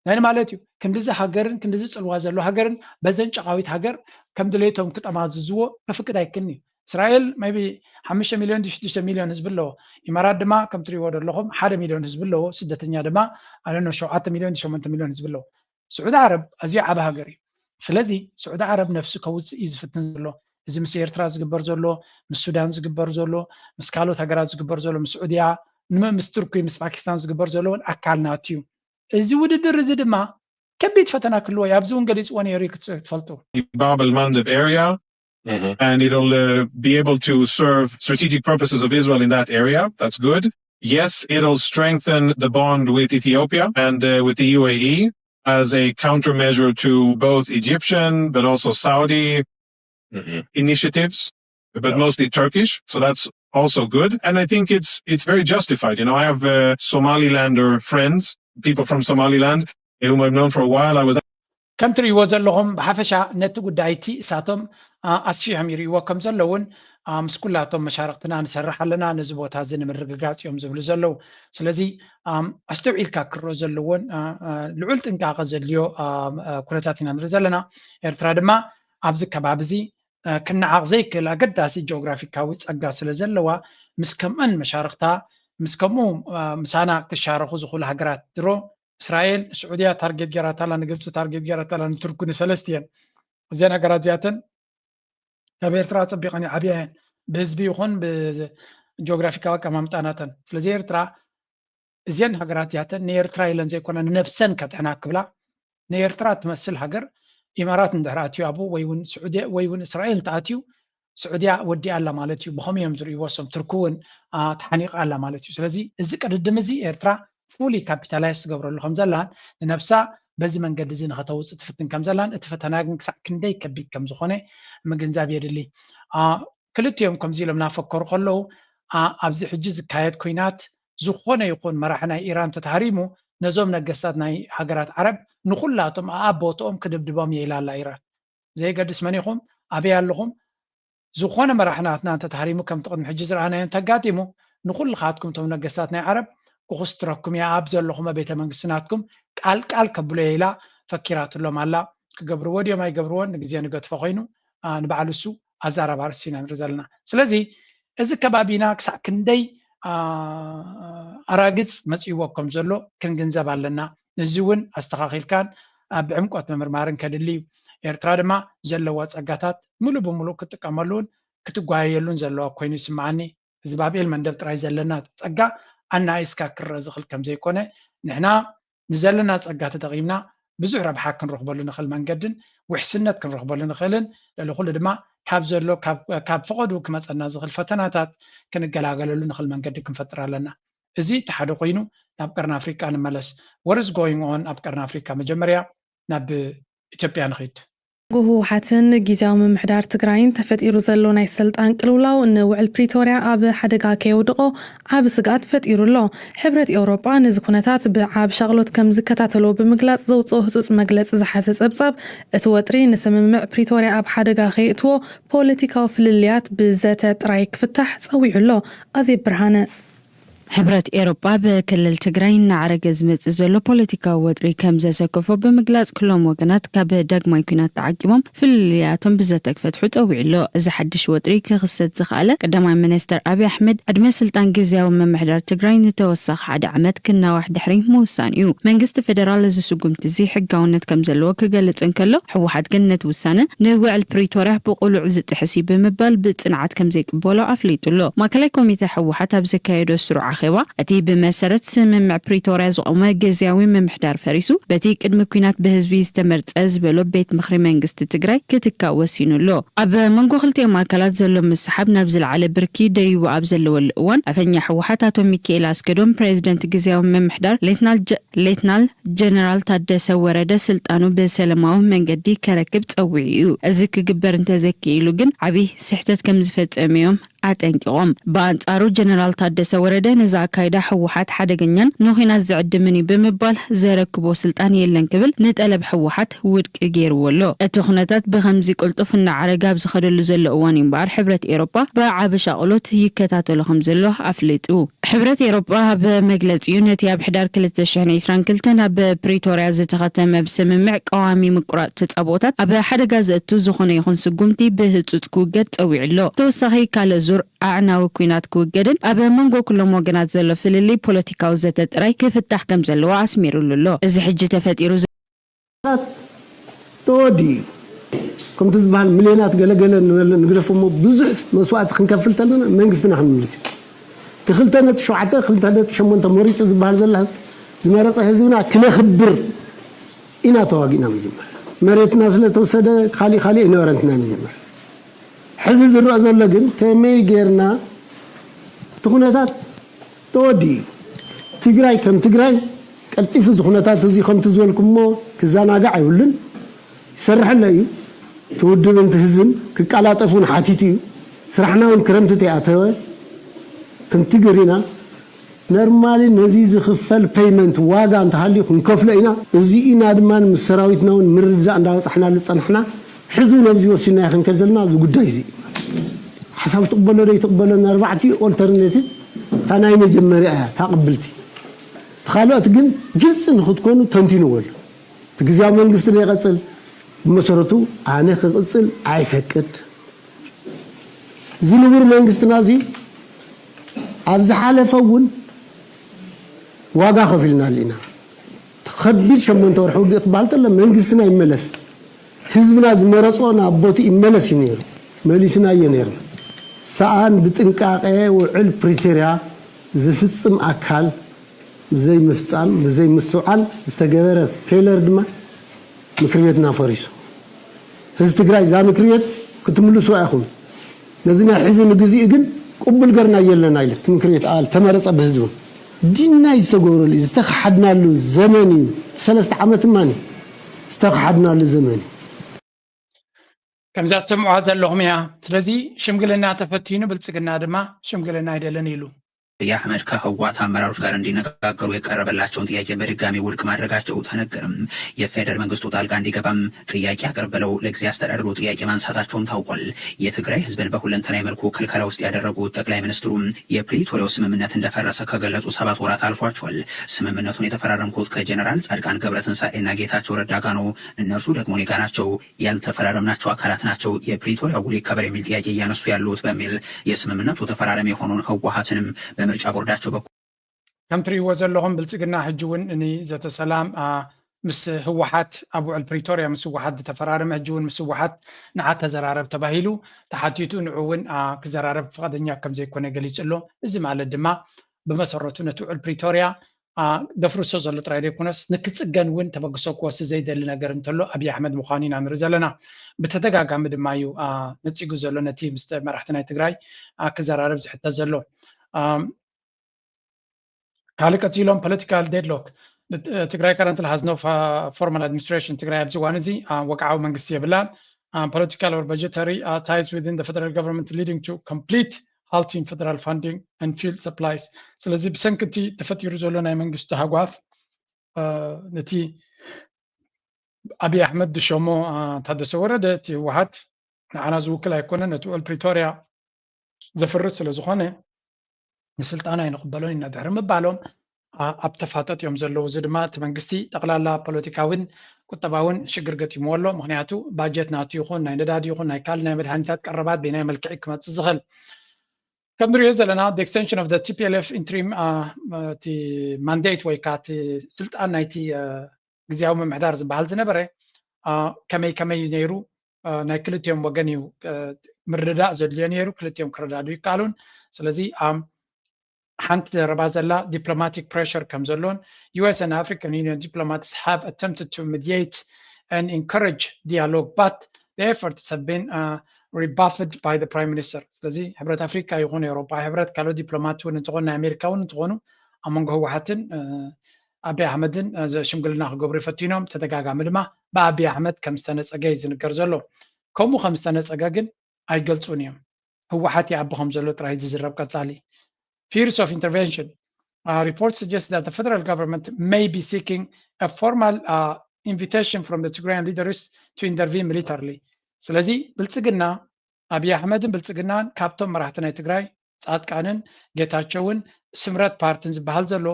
يعني مالتي كم دزي هاجرن كم دزي صلوا زلو هاجرن بزن قاويت هاجر كم دليتهم كتماززو كفكد ايكني اسرائيل مايبي 5 مليون 6 مليون حزب له امارات دما كم تري ودر لهم 1 مليون حزب له سدتنيا دما على 7 مليون 8 مليون حزب له سعود عرب ازي عب هاجري سلازي سعود عرب نفسه كوز يزفتن له زي مس ኤርትራ ዝግበር ዘሎ ምስ ሱዳን ዝግበር ዘሎ ምስ ካልኦት ሃገራት ዝግበር ዘሎ ምስ ሱዑድያ ምስ ቱርኪ ምስ ፓኪስታን ዝግበር ዘሎ ኣካል ናትዩ እዚ ውድድር እዚ ድማ ከቢድ ፈተና ክልዎ ያብዙን ገሊጽዎ ነይሩ ክትፈልጡ Bab al-Mandeb area and it'll be able to serve strategic purposes of Israel in that area. That's good. Yes, it'll strengthen the bond with Ethiopia and with the UAE as a countermeasure to both Egyptian but also Saudi initiatives, but mostly Turkish. So that's also good. And I think it's very justified. You know, I have Somalilander friends, people from Somaliland whom I've known for a while. I was country was لهم بحفشة نتو قدايتي ساتهم أسيهم يريوا كم زلون مسكولاتهم مشاركتنا نسرح لنا نزبوت هذين من الرقاقات يوم زبل زلو سلزي أستوعي الكاكرو زلون لعلت إنك أغزليو كرتاتنا نرزلنا إرترادما أبزي كبابزي كنا عغزيك لقداسي جغرافيكاوي تسقى سلزلوا مسكمن مشاركتها مسكمو مسانا كشارخو زخول هقرات درو إسرائيل السعودية تارجت جراتالا نجبت تارجت جراتالا نتركون سلستيان زين هقرات زياتن كبيرترا تطبيقني عبيان بهزبي يخون بجغرافيكاوي كمام تاناتن سلزي إرترا زين هقرات زياتن نيرترا يلن زي كونا نفسن كتحنا كبلا نيرترا تمثل هقر إمارات ندهراتيو أبو ويون سعودية ويون إسرائيل تأتيو سعودية ودي على مالتيو بهم يمزروا يوصل تركون تحنيق على مالتيو سلزي الذكر الدمزي إرترا فولي كابيتالايز قبر لهم زلان لنفسها بزي من قد زين خطوز تفتن كم زلان اتفتناقن كسع كندي كبيت كم زخوني مقنزاب يدلي كلت يوم كم زي لمنا فكر قلو أبزي حجز كايات كوينات زخوني يقول مراحنا إيران تتحريمو نزوم نقصات ناي حقرات عرب نخلاتهم أبوتهم كدبدبهم يلا إيران زي قد اسمانيهم أبي لهم زخونة مراحناتنا تتحريمو كم تقدم حجز رعانا ينتقاتيمو نخل خاتكم توم نقصات ناي عرب كخستركم يا أبزل لهم بيت منقسناتكم قال كبلو يلا فكرات لهم على كقبروا وديو ما يقبرون نقزيان قد فقينو نبعلسو أزارة بارسينا نرزلنا سلازي إذا كبابينا كسع كندي أراجز مسيوكم زلو كن جنزب علنا نزون استخاخيل كان بعمقات ممرمارن كدلي إرترا دما زلوات أجاتات ملو بملو كتكملون كتقايلون زلوا كويني سمعني زبابيل من دبت راي زلنا تأجا أنا إسكا كرزخل كم زي كونه نحنا نزلنا تأجات تغيمنا بزوج ربحا كن رخبوا لنا خل من جدن وحسنت كن رخبوا لنا خلن للخل دما ካብ ዘሎ ካብ ፈቀዱ ክመፀና ዝኽእል ፈተናታት ክንገላገለሉ ንኽእል መንገዲ ክንፈጥር ኣለና እዚ ተሓደ ኮይኑ ናብ ቀርኒ ኣፍሪካ ንመለስ what is going on ኣብ ቀርኒ ኣፍሪካ መጀመርያ ናብ ኢትዮጵያ ንኸይድ ህወሓትን ጊዜያዊ ምምሕዳር ትግራይን ተፈጢሩ ዘሎ ናይ ስልጣን ቅልውላው ንውዕል ፕሪቶርያ ኣብ ሓደጋ ከይወድቆ ዓብ ስጋት ፈጢሩሎ ሕብረት ኤውሮጳ ነዚ ኩነታት ብዓብ ሸቕሎት ከም ዝከታተሎ ብምግላጽ ዘውፅኦ ህፁፅ መግለፂ ዝሓዘ ጸብጻብ እቲ ወጥሪ ንስምምዕ ፕሪቶርያ ኣብ ሓደጋ ከይእትዎ ፖለቲካዊ ፍልልያት ብዘተ ጥራይ ክፍታሕ ጸዊዑሎ ኣዜብ ብርሃነ ሕብረት ኤውሮጳ በክልል ትግራይ እናዓረገ ዝመጽእ ዘሎ ፖለቲካዊ ወጥሪ ከም ዘሰከፎ ብምግላጽ ክሎም ወገናት ካብ ዳግማይ ኩናት ተዓቂቦም ፍልልያቶም ብዘተ ክፈትሑ ጸዊዑሎ እዚ ሓድሽ ወጥሪ ክኽሰት ዝኽኣለ ቀዳማይ ሚኒስተር ኣብይ ኣሕመድ ዕድመ ስልጣን ጊዜያዊ ምምሕዳር ትግራይ ንተወሳኺ 1 ዓመት ክናዋሕ ድሕሪ ምውሳን እዩ መንግስቲ ፌደራል እዚ ስጉምቲ እዚ ሕጋውነት ከም ዘለዎ ክገልጽ እንከሎ ሕወሓት ግን ነቲ ውሳነ ንውዕል ፕሪቶርያ ብቁሉዕ ዝጥሕሲ ብምባል ብጽንዓት ከም ዘይቅበሎ ኣፍሊጡሎ ማእከላይ ኮሚቴ ሕወሓት ኣብ ዘካየዶ ስሩዕ እቲ ብመሰረት ስምምዕ ፕሪቶርያ ዝቆመ ጊዜያዊ ምምሕዳር ፈሪሱ በቲ ቅድሚ ኩናት ብህዝቢ ዝተመርጸ ዝበሎ ቤት ምኽሪ መንግስቲ ትግራይ ክትካእ ወሲኑሎ ኣብ መንጎ ክልቲኦም ኣካላት ዘሎ ምስሓብ ናብ ዝለዓለ ብርኪ ደይቡ ኣብ ዘለወሉ እዋን ኣፈኛ ሕወሓት ኣቶ ሚካኤል ኣስገዶም ፕሬዚደንት ጊዜያዊ ምምሕዳር ሌትናል ጀነራል ታደሰ ወረደ ስልጣኑ ብሰላማዊ መንገዲ ከረክብ ጸዊዑ እዩ እዚ ክግበር እንተዘኪኢሉ ግን ዓብይ ስሕተት ከም ዝፈጸመ እዮም ኣጠንቂቖም በአንጻሩ ጀነራል ታደሰ ወረደ ነዛ አካይዳ ሕወሓት ሓደገኛን ንኹናት ዝዕድምን ብምባል ዘረክቦ ስልጣን የለን ክብል ንጠለብ ሕወሓት ውድቅ ገይርዎሎ እቲ ኩነታት ብኸምዚ ቁልጡፍ እናዓረገ ኣብ ዝኸደሉ ዘሎ እዋን እምበር ሕብረት ኤውሮጳ ብዓብ ሸቕሎት ይከታተሎ ከም ዘሎ ኣፍሊጡ ሕብረት ኤውሮጳ በመግለፂኡ ነቲ ኣብ ሕዳር 2022 ኣብ ፕሪቶርያ ዝተኸተመ ብስምምዕ ቀዋሚ ምቁራጽ ተጻቦታት ኣብ ሓደጋ ዘእቱ ዝኾነ ይኹን ስጉምቲ ብህፁፅ ክውገድ ጸዊዑሎ ተወሳኺ ካልእ ዙር ኣዕናዊ ኩናት ክውገድን ኣብ መንጎ ኩሎም ወገናት ዘሎ ፍልሊ ፖለቲካዊ ዘተ ጥራይ ክፍታሕ ከም ዘለዎ ኣስሚሩሉሎ እዚ ሕጂ ተፈጢሩ ተወዲ ከምቲ ዝበሃል ሚልዮናት ገለገለ ንግደፎሞ ብዙሕ መስዋዕቲ ክንከፍል ተለና መንግስትና ክንምልስ ቲ 2.7 መሪጭ ዝበሃል ዘላ ዝመረፀ ህዝብና ክነኽብር ኢና ተዋጊእና መጀመር መሬትና ስለተወሰደ ካሊእ ይነበረንትና መጀመር ሕዚ ዝረአ ዘሎ ግን ከመይ ጌርና ትኹነታት ተወዲ ትግራይ ከም ትግራይ ቀልጢፍ ዝኹነታት እዚ ከምቲ ዝበልኩሞ ክዘናጋዕ አይብልን ይሰርሐለ እዩ ትውድብን ህዝብን ክቃላጠፉን ሓቲት እዩ ስራሕናውን ክረምቲ ተኣተወ ክንትግሪና ኖርማሊ ነዚ ዝኽፈል ፔይመንት ዋጋ እንተሃልዩ ክንከፍሎ ኢና እዚ ኢና ድማን ምስ ሰራዊትናውን ምርዳእ እንዳወፅሕና ልፀንሕና ሕዙ ነብዚ ወሲና ይኽንከል ዘለና እዚ ጉዳይ እዚ ሓሳብ ትቕበሎ ዶ ይትቕበሎ ኣርባዕቲ ኦልተርኔቲቭ ታናይ መጀመርያ ታቕብልቲ ተኻልኦት ግን ግልጽ ንኽትኮኑ ተንቲንወሉ እቲ ጊዜያዊ መንግስቲ ይቐጽል ብመሰረቱ ኣነ ክቕጽል ኣይፈቅድ ዝንብር መንግስትና እዚ ኣብ ዝሓለፈ እውን ዋጋ ከፊልና ኣለና ተኸቢድ 8 ወርሒ ውግእ ክበሃል ተሎ መንግስትና ይመለስ ህዝብና ዝመረጾ ናቦቱ ይመለስ እዩ ነይሩ መሊስና እየ ነይርና ሰኣን ብጥንቃቄ ውዕል ፕሪቶርያ ዝፍጽም ኣካል ብዘይ ምፍጻም ብዘይ ምስትውዓል ዝተገበረ ፌለር ድማ ምክር ቤትና ፈሪሱ ህዝቢ ትግራይ ዛ ምክር ቤት ክትምልሱ ኣይኹም ነዚና ሕዚ ንግዚኡ ግን ቅቡል ገርና የለና ኢለት ምክር ቤት ኣል ተመረጸ በህዝቡ ዲና ይሰጎረሉ ዝተኸሓድናሉ ዘመን እዩ 3 ዓመት ማን ዝተኸሓድናሉ ዘመን ከምዛ ሰምዖ ዘለኹም እያ ስለዚ ሽምግልና ተፈቲኑ ብልጽግና ድማ ሽምግልና አይደለን ይሉ የአህመድ ከህወሓት አመራሮች ጋር እንዲነጋገሩ የቀረበላቸውን ጥያቄ በድጋሚ ውድቅ ማድረጋቸው ተነገረም። የፌደራል መንግስቱ ጣልቃ እንዲገባም ጥያቄ አቀርበለው ለጊዜ አስተዳደሩ ጥያቄ ማንሳታቸውም ታውቋል። የትግራይ ህዝብን በሁለንተናዊ መልኩ ክልከላ ውስጥ ያደረጉት ጠቅላይ ሚኒስትሩ የፕሪቶሪያው ስምምነት እንደፈረሰ ከገለጹ 7 ወራት አልፏቸዋል። ስምምነቱን የተፈራረምኩት ከጀነራል ጻድቃን ገብረትንሳኤና ጌታቸው ረዳ ጋር ነው። እነርሱ ደግሞ እኔ ጋር ናቸው። ያልተፈራረምናቸው አካላት ናቸው የፕሪቶሪያው ውል ይከበር የሚል ጥያቄ እያነሱ ያሉት በሚል የስምምነቱ ተፈራራሚ የሆኑን ህወሓትንም ምርጫ ቦርዳቸው በኩል ከም ትሪእዎ ዘለኹም ብልጽግና ሕጂ እውን እኒ ዘተ ሰላም ምስ ህወሓት ኣብ ውዕል ፕሪቶርያ ምስ ህወሓት ተፈራረመ ሕጂ እውን ምስ ህወሓት ንዓት ተዘራረብ ተባሂሉ ተሓቲቱ ንዑ እውን ክዘራረብ ፈቃደኛ ከም ዘይኮነ ገሊጹ ኣሎ እዚ ማለት ድማ ብመሰረቱ ነቲ ውዕል ፕሪቶርያ ደፍርሶ ዘሎ ጥራይ ዘይኮነስ ንክፅገን እውን ተበግሶ ክወስድ ዘይደሊ ነገር እንተሎ ኣብይ ኣሕመድ ምዃኑ ኢና ንርኢ ዘለና ብተደጋጋሚ ድማ እዩ ነፂጉ ዘሎ ነቲ ምስ መራሕቲ ናይ ትግራይ ክዘራረብ ዝሕተት ዘሎ ካልእ ቀፂሎም ፖለቲካል ዴድሎክ ትግራይ currently has no formal administration ትግራይ ኣብዚ እዋን እዚ ወቅዓዊ መንግስቲ የብላን political or budgetary ties within the federal government leading to complete halting federal funding and field supplies ስለዚ ብሰንኪቲ ተፈጢሩ ዘሎ ናይ መንግስቲ ሃጓፍ ነቲ ኣብይ ኣሕመድ ድሸሞ ታደሰ ወረደ እቲ ህወሓት ንዓና ዝውክል ኣይኮነን ነቲ ውዕል ፕሪቶርያ ዘፍርስ ስለ ዝኾነ ንስልጣን ኣይንቕበሎን ኢና ድሕሪ ምባሎም ኣብ ተፋጠጥ እዮም ዘለዉ እዚ ድማ እቲ መንግስቲ ጠቕላላ ፖለቲካውን ቁጠባውን ሽግር ገጢምዎ ኣሎ ምክንያቱ ባጀት ናቱ ይኹን ናይ ነዳዲ ይኹን ናይ ካልእ ናይ መድሃኒታት ቀረባት ብናይ መልክዕ ክመፅእ ዝኽእል ከም ንሪኦ ዘለና the extension of the TPLF interim mandate ወይ ከዓ ስልጣን ናይቲ ግዝያዊ ምምሕዳር ዝበሃል ዝነበረ ከመይ ነይሩ ናይ ክልቲኦም ወገን እዩ ምርዳእ ዘድልዮ ነይሩ ክልቲኦም ክረዳዱ ይከኣሉን ስለዚ ሓንቲ ዘረባ ዘላ diplomatic pressure ከም ዘሎን US and African Union diplomats have attempted to mediate and encourage dialogue but the efforts have been rebuffed by the Prime Minister ስለዚ ሕብረት ኣፍሪካ ይኹን ኤውሮፓ ሕብረት ካልኦት ዲፕሎማት እውን እንትኾኑ ናይ ኣሜሪካ እውን እንትኾኑ ኣብ መንጎ ህወሓትን ኣብይ ኣሕመድን ሽምግልና ክገብሩ ይፈቲኖም ተደጋጋሚ ድማ ብኣብይ ኣሕመድ ከም ዝተነፀገ እዩ ዝንገር ዘሎ ከምኡ ከም ዝተነፀገ ግን ኣይገልፁን እዮም ህወሓት ይኣቢ ከም ዘሎ ጥራይ ዝዝረብ ቀፃሊ fears of intervention reports suggest that the federal government may be seeking a formal invitation from the Tigrayan leaders to intervene militarily ስለዚ ብልጽግና ኣብይ ኣሕመድን ብልጽግናን ካብቶም መራሕቲ ናይ ትግራይ ጻድቃንን ጌታቸውን ስምረት ፓርቲን ዝበሃል ዘሎ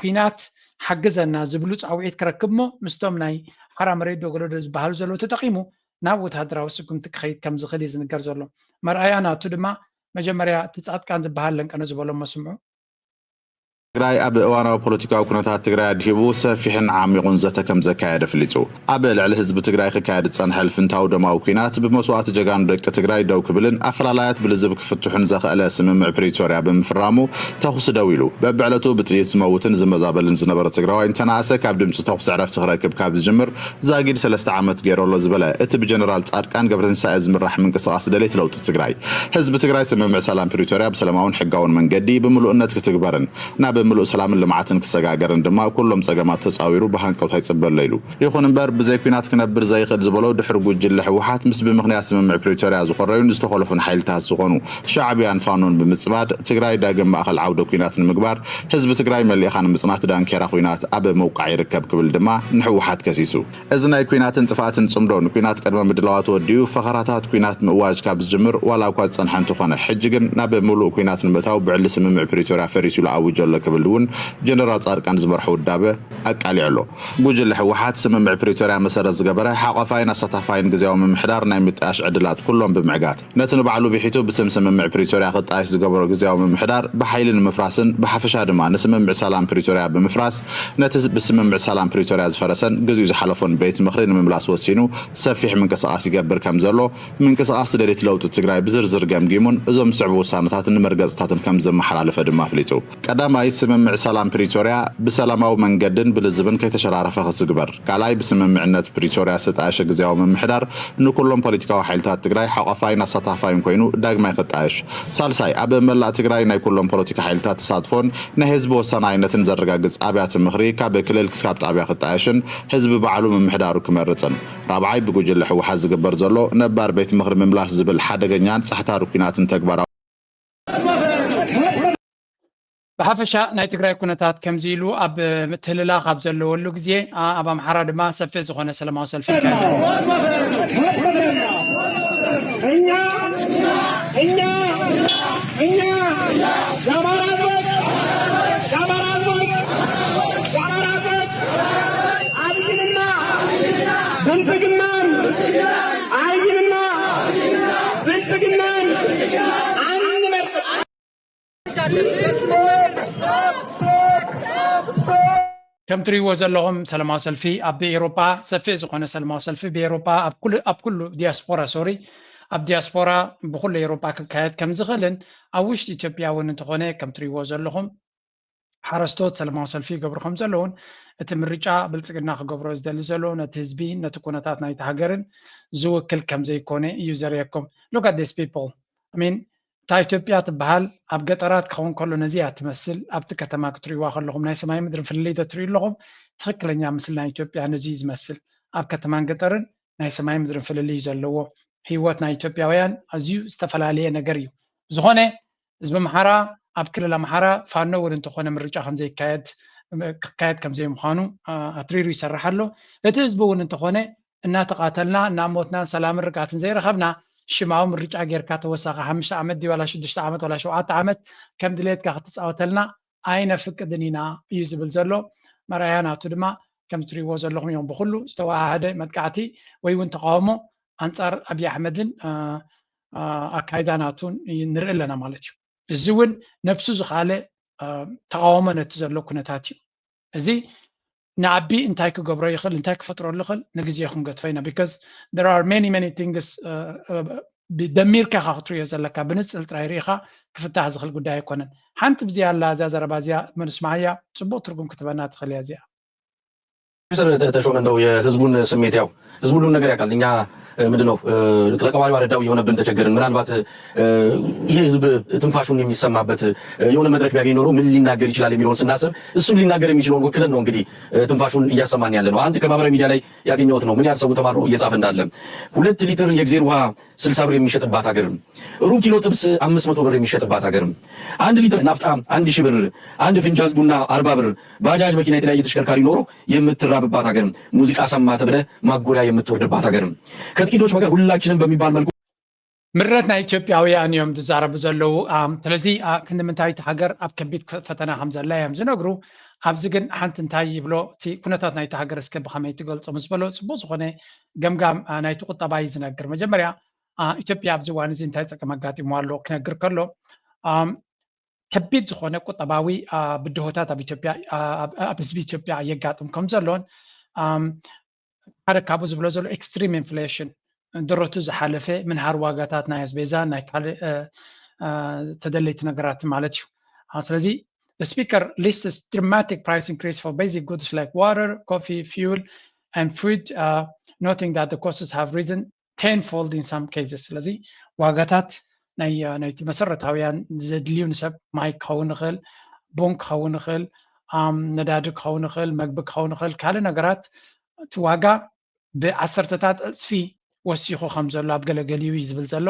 ኩናት ሓግዘና ዝብሉ ጻውዒት ክረክብ ሞ ምስቶም ናይ ሓራ መሬት ደጎሎዶ ዝበሃሉ ዘሎ ተጠቂሙ ናብ ወታደራዊ ስጉምቲ ክኸይድ ከም ዝኽእል እዩ ዝንገር ዘሎ መርኣያ ናቱ ድማ መጀመርያ እቲ ጻድቃን ዝበሃል ለንቀነ ዝበሎም መስምዑ ትግራይ ኣብ እዋናዊ ፖለቲካዊ ኩነታት ትግራይ ኣድሂቡ ሰፊሕን ዓሚቑን ዘተ ከም ዘካየደ ፍሊጡ ኣብ ልዕሊ ህዝቢ ትግራይ ክካየድ ዝፀንሐ ልፍንታዊ ደማዊ ኩናት ብመስዋእቲ ጀጋኑ ደቂ ትግራይ ደው ክብልን ኣፈላላያት ብልዝብ ክፍትሑን ዘኽእለ ስምምዕ ፕሪቶርያ ብምፍራሙ ተኹስ ደው ኢሉ በብዕለቱ ብጥይት ዝመውትን ዝመዛበልን ዝነበረ ትግራዋይ እንተነኣሰ ካብ ድምፂ ተኹስ ዕረፍቲ ክረክብ ካብ ዝጅምር ዛጊድ 3 ዓመት ገይረሎ ዝበለ እቲ ብጀነራል ጻድቃን ገብረትንሳኤ ዝምራሕ ምንቅስቓስ ደሌት ለውጢ ትግራይ ህዝቢ ትግራይ ስምምዕ ሰላም ፕሪቶርያ ብሰላማውን ሕጋውን መንገዲ ብምሉእነት ክትግበርን ናብ ምሉእ ሰላምን ልምዓትን ክሰጋገርን ድማ ኩሎም ፀገማት ተፃዊሩ ብሃንቀውታ ይፅበሎ ኢሉ ይኹን እምበር ብዘይ ኩናት ክነብር ዘይኽእል ዝበሎ ድሕሪ ጉጅለ ህወሓት ምስ ብምኽንያት ስምምዕ ፕሪቶርያ ዝኮረዩን ዝተኸለፉን ሓይልታት ዝኾኑ ሻዕብያን ፋኖን ብምፅባድ ትግራይ ዳግም ማእኸል ዓውደ ኩናት ንምግባር ህዝቢ ትግራይ መሊእኻ ንምፅናት ዳንኬራ ኩናት ኣብ መውቃዕ ይርከብ ክብል ድማ ንህወሓት ከሲሱ እዚ ናይ ኩናትን ጥፋትን ፅምዶ ንኩናት ቀድመ ምድላዋት ወዲዩ ፈኸራታት ኩናት ምእዋጅ ካብ ዝጅምር ዋላ እኳ ዝፀንሐ እንትኾነ ሕጂ ግን ናብ ምሉእ ኩናት ንምእታው ብዕሊ ስምምዕ ፕሪቶርያ ፈሪሱ ኢሉ ኣውጆ ኣሎ ክብል እውን ጀነራል ጻድቃን ዝመርሑ ውዳበ ኣቃሊዕሎ ጉጅለ ህወሓት ስምምዕ ፕሪቶርያ መሰረት ዝገበረ ሓቆፋይን ኣሳታፋይን ግዝያዊ ምምሕዳር ናይ ምጥያሽ ዕድላት ኩሎም ብምዕጋት ነቲ ንባዕሉ ቢሒቱ ብስም ስምምዕ ፕሪቶርያ ክጣይሽ ዝገበሮ ግዝያዊ ምምሕዳር ብሓይሊ ንምፍራስን ብሓፈሻ ድማ ንስምምዕ ሰላም ፕሪቶርያ ብምፍራስ ነቲ ብስምምዕ ሰላም ፕሪቶርያ ዝፈረሰን ግዜኡ ዝሓለፎን ቤት ምኽሪ ንምምላስ ወሲኑ ሰፊሕ ምንቅስቓስ ይገብር ከም ዘሎ ምንቅስቓስ ደሌት ለውጢ ትግራይ ብዝርዝር ገምጊሙን እዞም ስዕቡ ውሳነታትን ንመርገፅታትን ከም ዘመሓላለፈ ድማ ኣፍሊጡ ቀዳማይ ስምምዕ ሰላም ፕሪቶርያ ብሰላማዊ መንገድን ብልዝብን ከይተሸራረፈ ክትግበር ካልኣይ ብስምምዕነት ፕሪቶርያ ዝተጣየሸ ግዝያዊ ምምሕዳር ንኩሎም ፖለቲካዊ ሓይልታት ትግራይ ሓቆፋይን ኣሳታፋይን ኮይኑ ዳግማይ ክጣየሽ ሳልሳይ ኣብ መላእ ትግራይ ናይ ኩሎም ፖለቲካ ሓይልታት ተሳትፎን ናይ ህዝቢ ወሰናይነትን ዘረጋግፅ ኣብያተ ምኽሪ ካብ ክልል ክሳብ ጣብያ ክጣየሽን ህዝቢ ባዕሉ ምምሕዳሩ ክመርፅን ራብዓይ ብጉጅለ ህወሓት ዝግበር ዘሎ ነባር ቤት ምኽሪ ምምላስ ዝብል ሓደገኛን ጻሕታሩ ኩናትን ተግባራዊ ብሓፈሻ ናይ ትግራይ ኩነታት ከምዚ ኢሉ ኣብ ምትህልላኽ ኣብ ዘለወሉ ግዜ ኣብ ኣምሓራ ድማ ሰፊሕ ዝኾነ ሰላማዊ ሰልፊ ከም ትሪእዎ ዘለኹም ሰላማዊ ሰልፊ ኣብ ኤውሮፓ ሰፊሕ ዝኾነ ሰላማዊ ሰልፊ ብኤውሮፓ ኣብ ኩሉ ዲያስፖራ ኣብ ዲያስፖራ ብኩሉ ኤውሮፓ ክካየድ ከም ዝኽእልን ኣብ ውሽጢ ኢትዮጵያ እውን እንተኾነ ከም ትሪእዎ ዘለኹም ሓረስቶት ሰላማዊ ሰልፊ ይገብሩ ከም ዘለውን እቲ ምርጫ ብልጽግና ክገብሮ ዝደሊ ዘሎ ነቲ ህዝቢ ነቲ ኩነታት ናይቲ ሃገርን ዝውክል ከም ዘይኮነ እዩ ዘርእየኩም look at these people I mean እታ ኢትዮጵያ ትበሃል ኣብ ገጠራት ክኸውን ከሎ ነዚያ ትመስል ኣብቲ ከተማ ክትሪእዋ ከለኹም ናይ ሰማይ ምድርን ፍልይ ትሪኡ ኣለኹም ትክክለኛ ምስሊ ናይ ኢትዮጵያ ነዚ ዝመስል ኣብ ከተማን ገጠርን ናይ ሰማይ ምድርን ፍልልይ ዘለዎ ህይወት ናይ ኢትዮጵያውያን ኣዝዩ ዝተፈላለየ ነገር እዩ ዝኾነ ህዝቢ ኣምሓራ ኣብ ክልል ኣምሓራ ፋኖ እውን እንተኾነ ምርጫ ከምዘይካየድ ከም ዘይምዃኑ ኣትሪሩ ይሰርሕ ኣሎ እቲ ህዝቢ እውን እንተኾነ እናተቃተልና እናሞትና ሰላምን ርግኣትን ዘይረኸብና ሽማዊ ምርጫ ጌርካ ተወሳኺ 5 ዓመት ዲ ዋላ 6 ዓመት ዋላ 7 ዓመት ከም ድሌትካ ክትፃወተልና ኣይነፍቅድን ኢና እዩ ዝብል ዘሎ መርኣያ ናቱ ድማ ከም ትሪእዎ ዘለኹም እዮም ብኩሉ ዝተዋሃደ መጥቃዕቲ ወይ እውን ተቃውሞ ኣንጻር ኣብይ ኣሕመድን ኣካይዳ ናቱን ንርኢ ኣለና ማለት እዩ እዚ እውን ነፍሱ ዝኻለ ተቃውሞ ነቲ ዘሎ ኩነታት እዩ እዚ ንዓቢ እንታይ ክገብሮ ይኽእል እንታይ ክፈጥረሉ ይኽእል ንግዜ ክንገትፎ ኢና because there are many things ብደሚርካ ክትሪኦ ዘለካ ብንፅል ጥራይ ሪኢኻ ክፍታሕ ዝኽእል ጉዳይ ኣይኮነን ሓንቲ ብዚያ ኣላ እዛ ዘረባ እዚኣ ምንስማዕያ ፅቡቅ ትርጉም ክትበና ትኽእል እያ እዚኣ ተሾመ እንደው የህዝቡን ስሜት ያው ህዝቡ ሁሉን ነገር ያውቃል እኛ ምንድነው ለቀባሪው አረዳው የሆነብን ተቸገርን ምናልባት ይሄ ህዝብ ትንፋሹን የሚሰማበት የሆነ መድረክ ቢያገኝ ኖሮ ምን ሊናገር ይችላል የሚለውን ስናስብ እሱን ሊናገር የሚችለውን ወክለን ነው እንግዲህ ትንፋሹን እያሰማን ያለ ነው አንድ ከማህበራዊ ሚዲያ ላይ ያገኘሁት ነው ምን ያህል ሰው ተማሮ እየጻፈ እንዳለ 2 ሊትር የእግዚአብሔር ውሃ 60 ብር የሚሸጥባት ሀገር ሩብ ኪሎ ጥብስ 500 ብር የሚሸጥባት ሀገር 1 ሊትር ናፍጣ 1000 ብር አንድ ፍንጃል ቡና 40 ብር ባጃጅ መኪና የተለያየ ተሽከርካሪ ኖሮ የምትራብባት ሀገር ሙዚቃ ሰማ ተብለ ማጎሪያ የምትወርድባት ሀገር ከጥቂቶች መገር ሁላችንም በሚባል መልኩ ምረት ናይ ኢትዮጵያውያን እዮም ዝዛረቡ ዘለው ስለዚ ክንምንታይ ሃገር ኣብ ከቢድ ፈተና ከም ዘላ እዮም ዝነግሩ ኣብዚ ግን ሓንቲ እንታይ ይብሎ እቲ ኩነታት ናይቲ ሃገር እስከ ብኸመይ ትገልጾ ምስ በሎ ፅቡቅ ዝኾነ ገምጋም ናይቲ ቁጠባ እዩ ዝነግር መጀመርያ ኢትዮጵያ ኣብዚ እዋን እዚ እንታይ ፀገም ኣጋጢሞ ኣሎ ክነግር ከሎ ከቢድ ዝኾነ ቁጠባዊ ብድሆታት ኣብ ኢትዮጵያ ኣብ ህዝቢ ኢትዮጵያ የጋጥም ከም ዘሎን ሓደ ካብኡ ዝብሎ ዘሎ ኤክስትሪም ኢንፍሌሽን ድሮቱ ዝሓለፈ ምንሃር ዋጋታት ናይ ኣስቤዛ ናይ ካልእ ተደለይቲ ነገራት ማለት እዩ ስለዚ the speaker lists dramatic price increase for basic goods like water, coffee, fuel and food noting that the costs have risen tenfold in some cases ስለዚ ዋጋታት ናይቲ መሰረታውያን ዘድልዩ ንሰብ ማይ ክኸውን ይኽእል ቡን ክኸውን ይኽእል ነዳዲ ክኸውን ይኽእል መግቢ ክኸውን ይኽእል ካልእ ነገራት እቲ ዋጋ ብዓሰርተታት እፅፊ ወሲኹ ከም ዘሎ ኣብ ገለገሊኡ እዩ ዝብል ዘሎ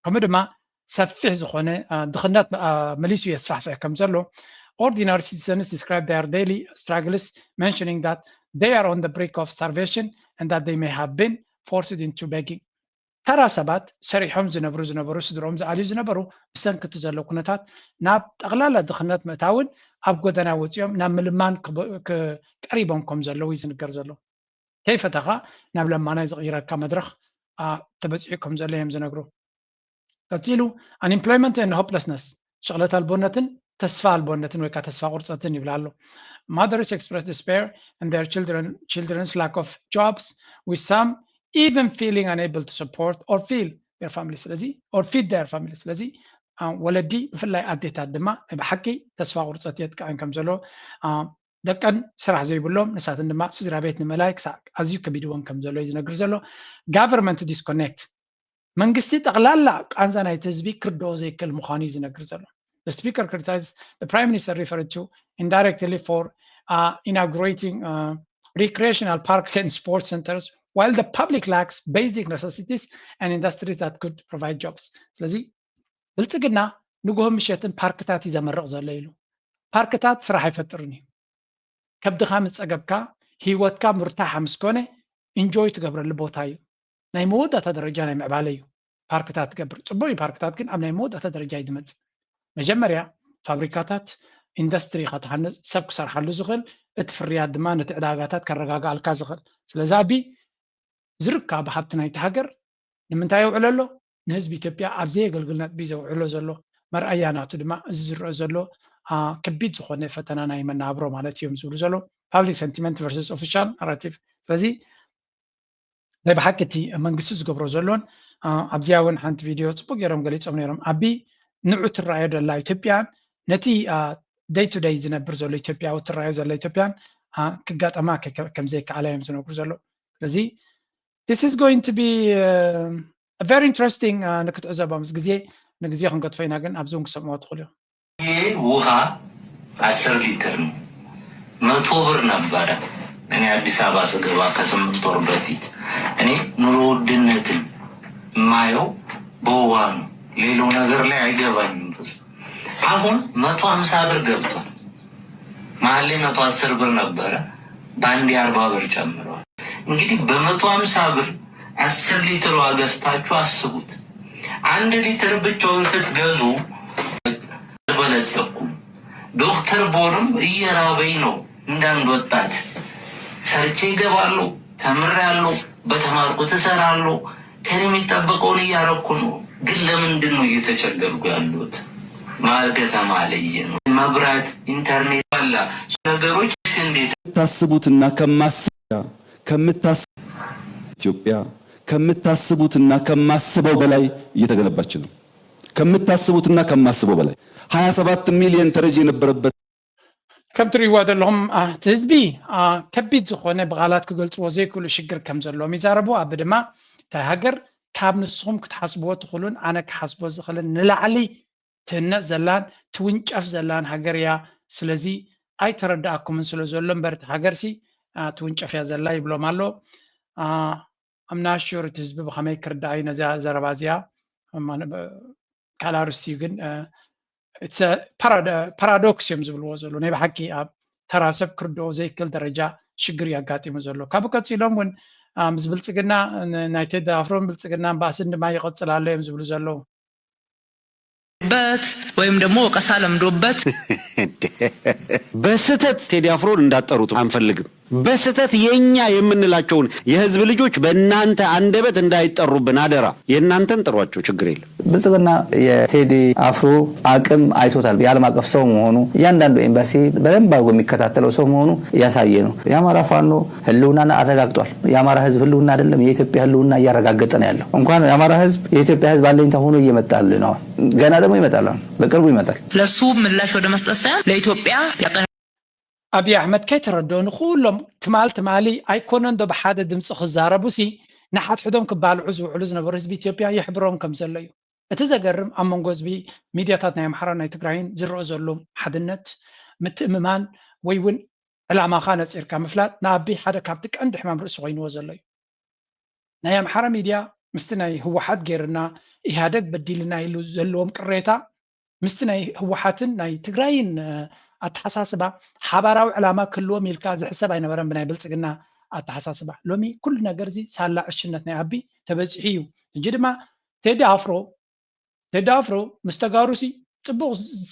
ከምኡ ድማ ሰፊሕ ዝኾነ ድኽነት መሊሱ የስፋሕፍሕ ከም ዘሎ ordinary citizens describe their daily struggles mentioning that they are on the brink of starvation and that they may have been forced into begging ተራ ሰባት ሰሪሖም ዝነበሩ ስድሮም ዝዓልዩ ዝነበሩ ብሰንኪ ዘሎ ኩነታት ናብ ጠቕላላ ድኽነት ምእታውን ኣብ ጎደና ወፂኦም ናብ ምልማን ቀሪቦም ከም ዘለዉ ይዝንገር ዘሎ ከይፈተኻ ናብ ለማናይ ዝቕይረካ መድረኽ ተበፂሑ ከም ዘሎ እዮም ዝነግሩ ቀፂሉ unemployment and hopelessness ሽቕለት ኣልቦነትን ተስፋ ኣልቦነትን ወይ ከዓ ተስፋ ቁርፀትን ይብላ ኣሎ mothers express despair and their children's lack of jobs with some even feeling unable to support or feed their families ስለዚ ወለዲ ብፍላይ ኣዴታት ድማ ብሓቂ ተስፋ ቁርፀት የጥቃዕን ከም ዘሎ ደቀን ስራሕ ዘይብሎም ንሳትን ድማ ስድራ ቤት ንመላይ ክሳዕ ኣዝዩ ከቢድዎን ከም ዘሎ እዩ ዝነግር ዘሎ government disconnect መንግስቲ ጠቕላላ ቃንዛ ናይቲ ህዝቢ ክርድኦ ዘይክእል ምዃኑ እዩ ዝነግር ዘሎ The speaker criticized the Prime Minister referred to indirectly for inaugurating recreational parks and sports centers while the public lacks basic necessities and industries that could provide jobs. ስለዚ ብልጽግና ንጉሆም ምሸትን ፓርክታት እዩ ዘመርቕ ዘሎ ኢሉ ፓርክታት ስራሕ አይፈጥርን እዩ ከብድኻ ምስ ፀገብካ ሂወትካ ምርታሕ ምስ ኮነ ኢንጆይ ትገብረሉ ቦታ እዩ ናይ መወዳእታ ደረጃ ናይ ምዕባለ እዩ ፓርክታት ትገብር ፅቡቅ ፓርክታት ግን ኣብ ናይ መወዳእታ ደረጃ ይድመፅ መጀመርያ ፋብሪካታት ኢንዱስትሪ ከተሃንፅ ሰብ ክሰርሓሉ ዝኽእል እቲ ፍርያት ድማ ነቲ ዕዳጋታት ከረጋግኣልካ ዝኽእል ስለዚ ኣቢ ዝርከብ ብሃብቲ ናይቲ ሃገር ንምንታይ የውዕሎ ኣሎ ንህዝቢ ኢትዮጵያ ኣብ ዘየገልግል ነጥቢ ዘውዕሎ ዘሎ መርኣያ ናቱ ድማ እዚ ዝርአ ዘሎ ከቢድ ዝኾነ ፈተና ናይ መናብሮ ማለት እዮም ዝብሉ ዘሎ ፓብሊክ ሰንቲመንት ቨርሰስ ኦፊሻል ናራቲቭ ስለዚ ናይ ብሓቂ እቲ መንግስቲ ዝገብሮ ዘሎን ኣብዚያ እውን ሓንቲ ቪድዮ ፅቡቅ ገይሮም ገሊፆም ነይሮም ኣቢ ንዑ ትረኣዮ ዘላ ኢትዮጵያ ነቲ day to day ዝነብር ዘሎ ኢትዮጵያ ወትራዩ ዘሎ ኢትዮጵያን ክጋጠማ ከምዘይ ከዓላዮም ዝነብሩ ዘሎ ስለዚህ this is going to be a very interesting ንክትዕዘቦ ምስ ግዜ ንግዜ ክንገጥፈይና ግን ኣብዞም ክሰምዑ ትኽእሉ ይሄ ውሃ 10 ሊትር ነው 100 ብር ነበረ እኔ አዲስ አበባ ስገባ ከ8 ወር በፊት እኔ ኑሮ ውድነትን ማየው በውሃ ነው ሌላው ነገር ላይ አይገባኝም አሁን 150 ብር ገብቷል ማለ 110 ብር ነበረ ባንዲ 40 ብር ጨምሯል እንግዲህ በ150 ብር 10 ሊትር ዋጋስታችሁ አስቡት 1 ሊትር ብቻውን ስትገዙ በለሰኩ ዶክተር ቦርም እየራበኝ ነው እንዳንድ ወጣት ሰርቼ ይገባሉ ተምራለሁ በተማርኩት እሰራለሁ ከኔ የሚጠበቀውን እያረኩ ነው ግን ለምንድን ነው እየተቸገርኩ ያሉት ማልከተማ ላይ ነው መብራት ኢንተርኔት አላ ነገሮች እንዴት ታስቡትና ከምታስቡ ኢትዮጵያ ከምታስቡትና ከማስበው በላይ እየተገነባች ነው ከምታስቡትና ከማስበው በላይ 27 ሚሊዮን ተረጂ የነበረበት ከም ትሪእዎ ዘለኹም ህዝቢ ከቢድ ዝኾነ ብቓላት ክገልጽዎ ዘይክእሉ ሽግር ከም ዘለዎም ይዛረቡ ኣብ ድማ እታ ሃገር ካብ ንስኹም ክትሓስብዎ ትኽእሉን ኣነ ክሓስቦ ዝኽእልን ንላዕሊ ትህነፅ ዘላን ትውንጨፍ ዘላን ሃገር እያ ስለዚ ኣይተረዳእኩምን ስለ ዘሎ እምበር እቲ ሃገርሲ ትውንጨፍ እያ ዘላ ይብሎም ኣሎ I'm not sure እቲ ህዝቢ ብኸመይ ክርዳእዩ ነዚኣ ዘረባ እዚኣ ካላርስቲ ግን it's a paradox እዮም ዝብልዎ ዘሎ ናይ ብሓቂ ኣብ ተራ ሰብ ክርድኦ ዘይክእል ደረጃ ሽግር ያጋጢሙ ዘሎ ካብ ቀፂሎም እውን ምስ ብልፅግና ናይ ቴዲ ኣፍሮን ብልፅግናን ባእስን ድማ ይቐፅል ኣሎ እዮም ዝብሉ ዘለዉ በት ወይም ደግሞ ወቀሳ ለምዶበት በስተት ቴዲ አፍሮን እንዳጠሩት አንፈልግም በስተት የኛ የምንላቸውን የህዝብ ልጆች በእናንተ አንደበት እንዳይጠሩብን አደራ የእናንተን ጥሯቸው ችግር የለም ብልጽግና የቴዲ አፍሮ አቅም አይቶታል የዓለም አቀፍ ሰው መሆኑ እያንዳንዱ ኤምባሲ በደንብ አድርጎ የሚከታተለው ሰው መሆኑ ያሳየ ነው የአማራ ፋኖ ህልውናን አረጋግጧል የአማራ ህዝብ ህልውና አይደለም የኢትዮጵያ ህልውና እያረጋገጠ ነው ያለው እንኳን የአማራ ህዝብ የኢትዮጵያ ህዝብ አለኝታ ሆኖ እየመጣል ነው ገና ደግሞ ይመጣል በቅርቡ ይመጣል ለሱ ምላሽ ወደ መስጠት ሳይሆን ለኢትዮጵያ أبي أحمد كيتردون خولهم تمالي أيكونن دو بحادة دمس خزاربوسي نحات حدهم كبال عزو علوزنا برز بإثيوبيا يحبرهم كم زليو اتزاقرم أمون قوز بي ميدياتاتنا يمحرانا يتقرعين زرعو زلوم حدنت متأممان ويون العما خانت إركا مفلات نابي حدا كابتك عند حمام رأسو غين وزليو نا يمحرا ميديا مستناي هو حد غيرنا إهادك بديلنا يلو زلوم كريتا مستناي هو حاتن ناي تقرعين أتحساسبا حباراو علامة كلهم يلقى زحسب أي نبرم بناي بلصقنا أتحساسبا لومي كل نجرزي سالا عشنتنا أبي تبجحيو جدما تيدي أفرو مستقاروسي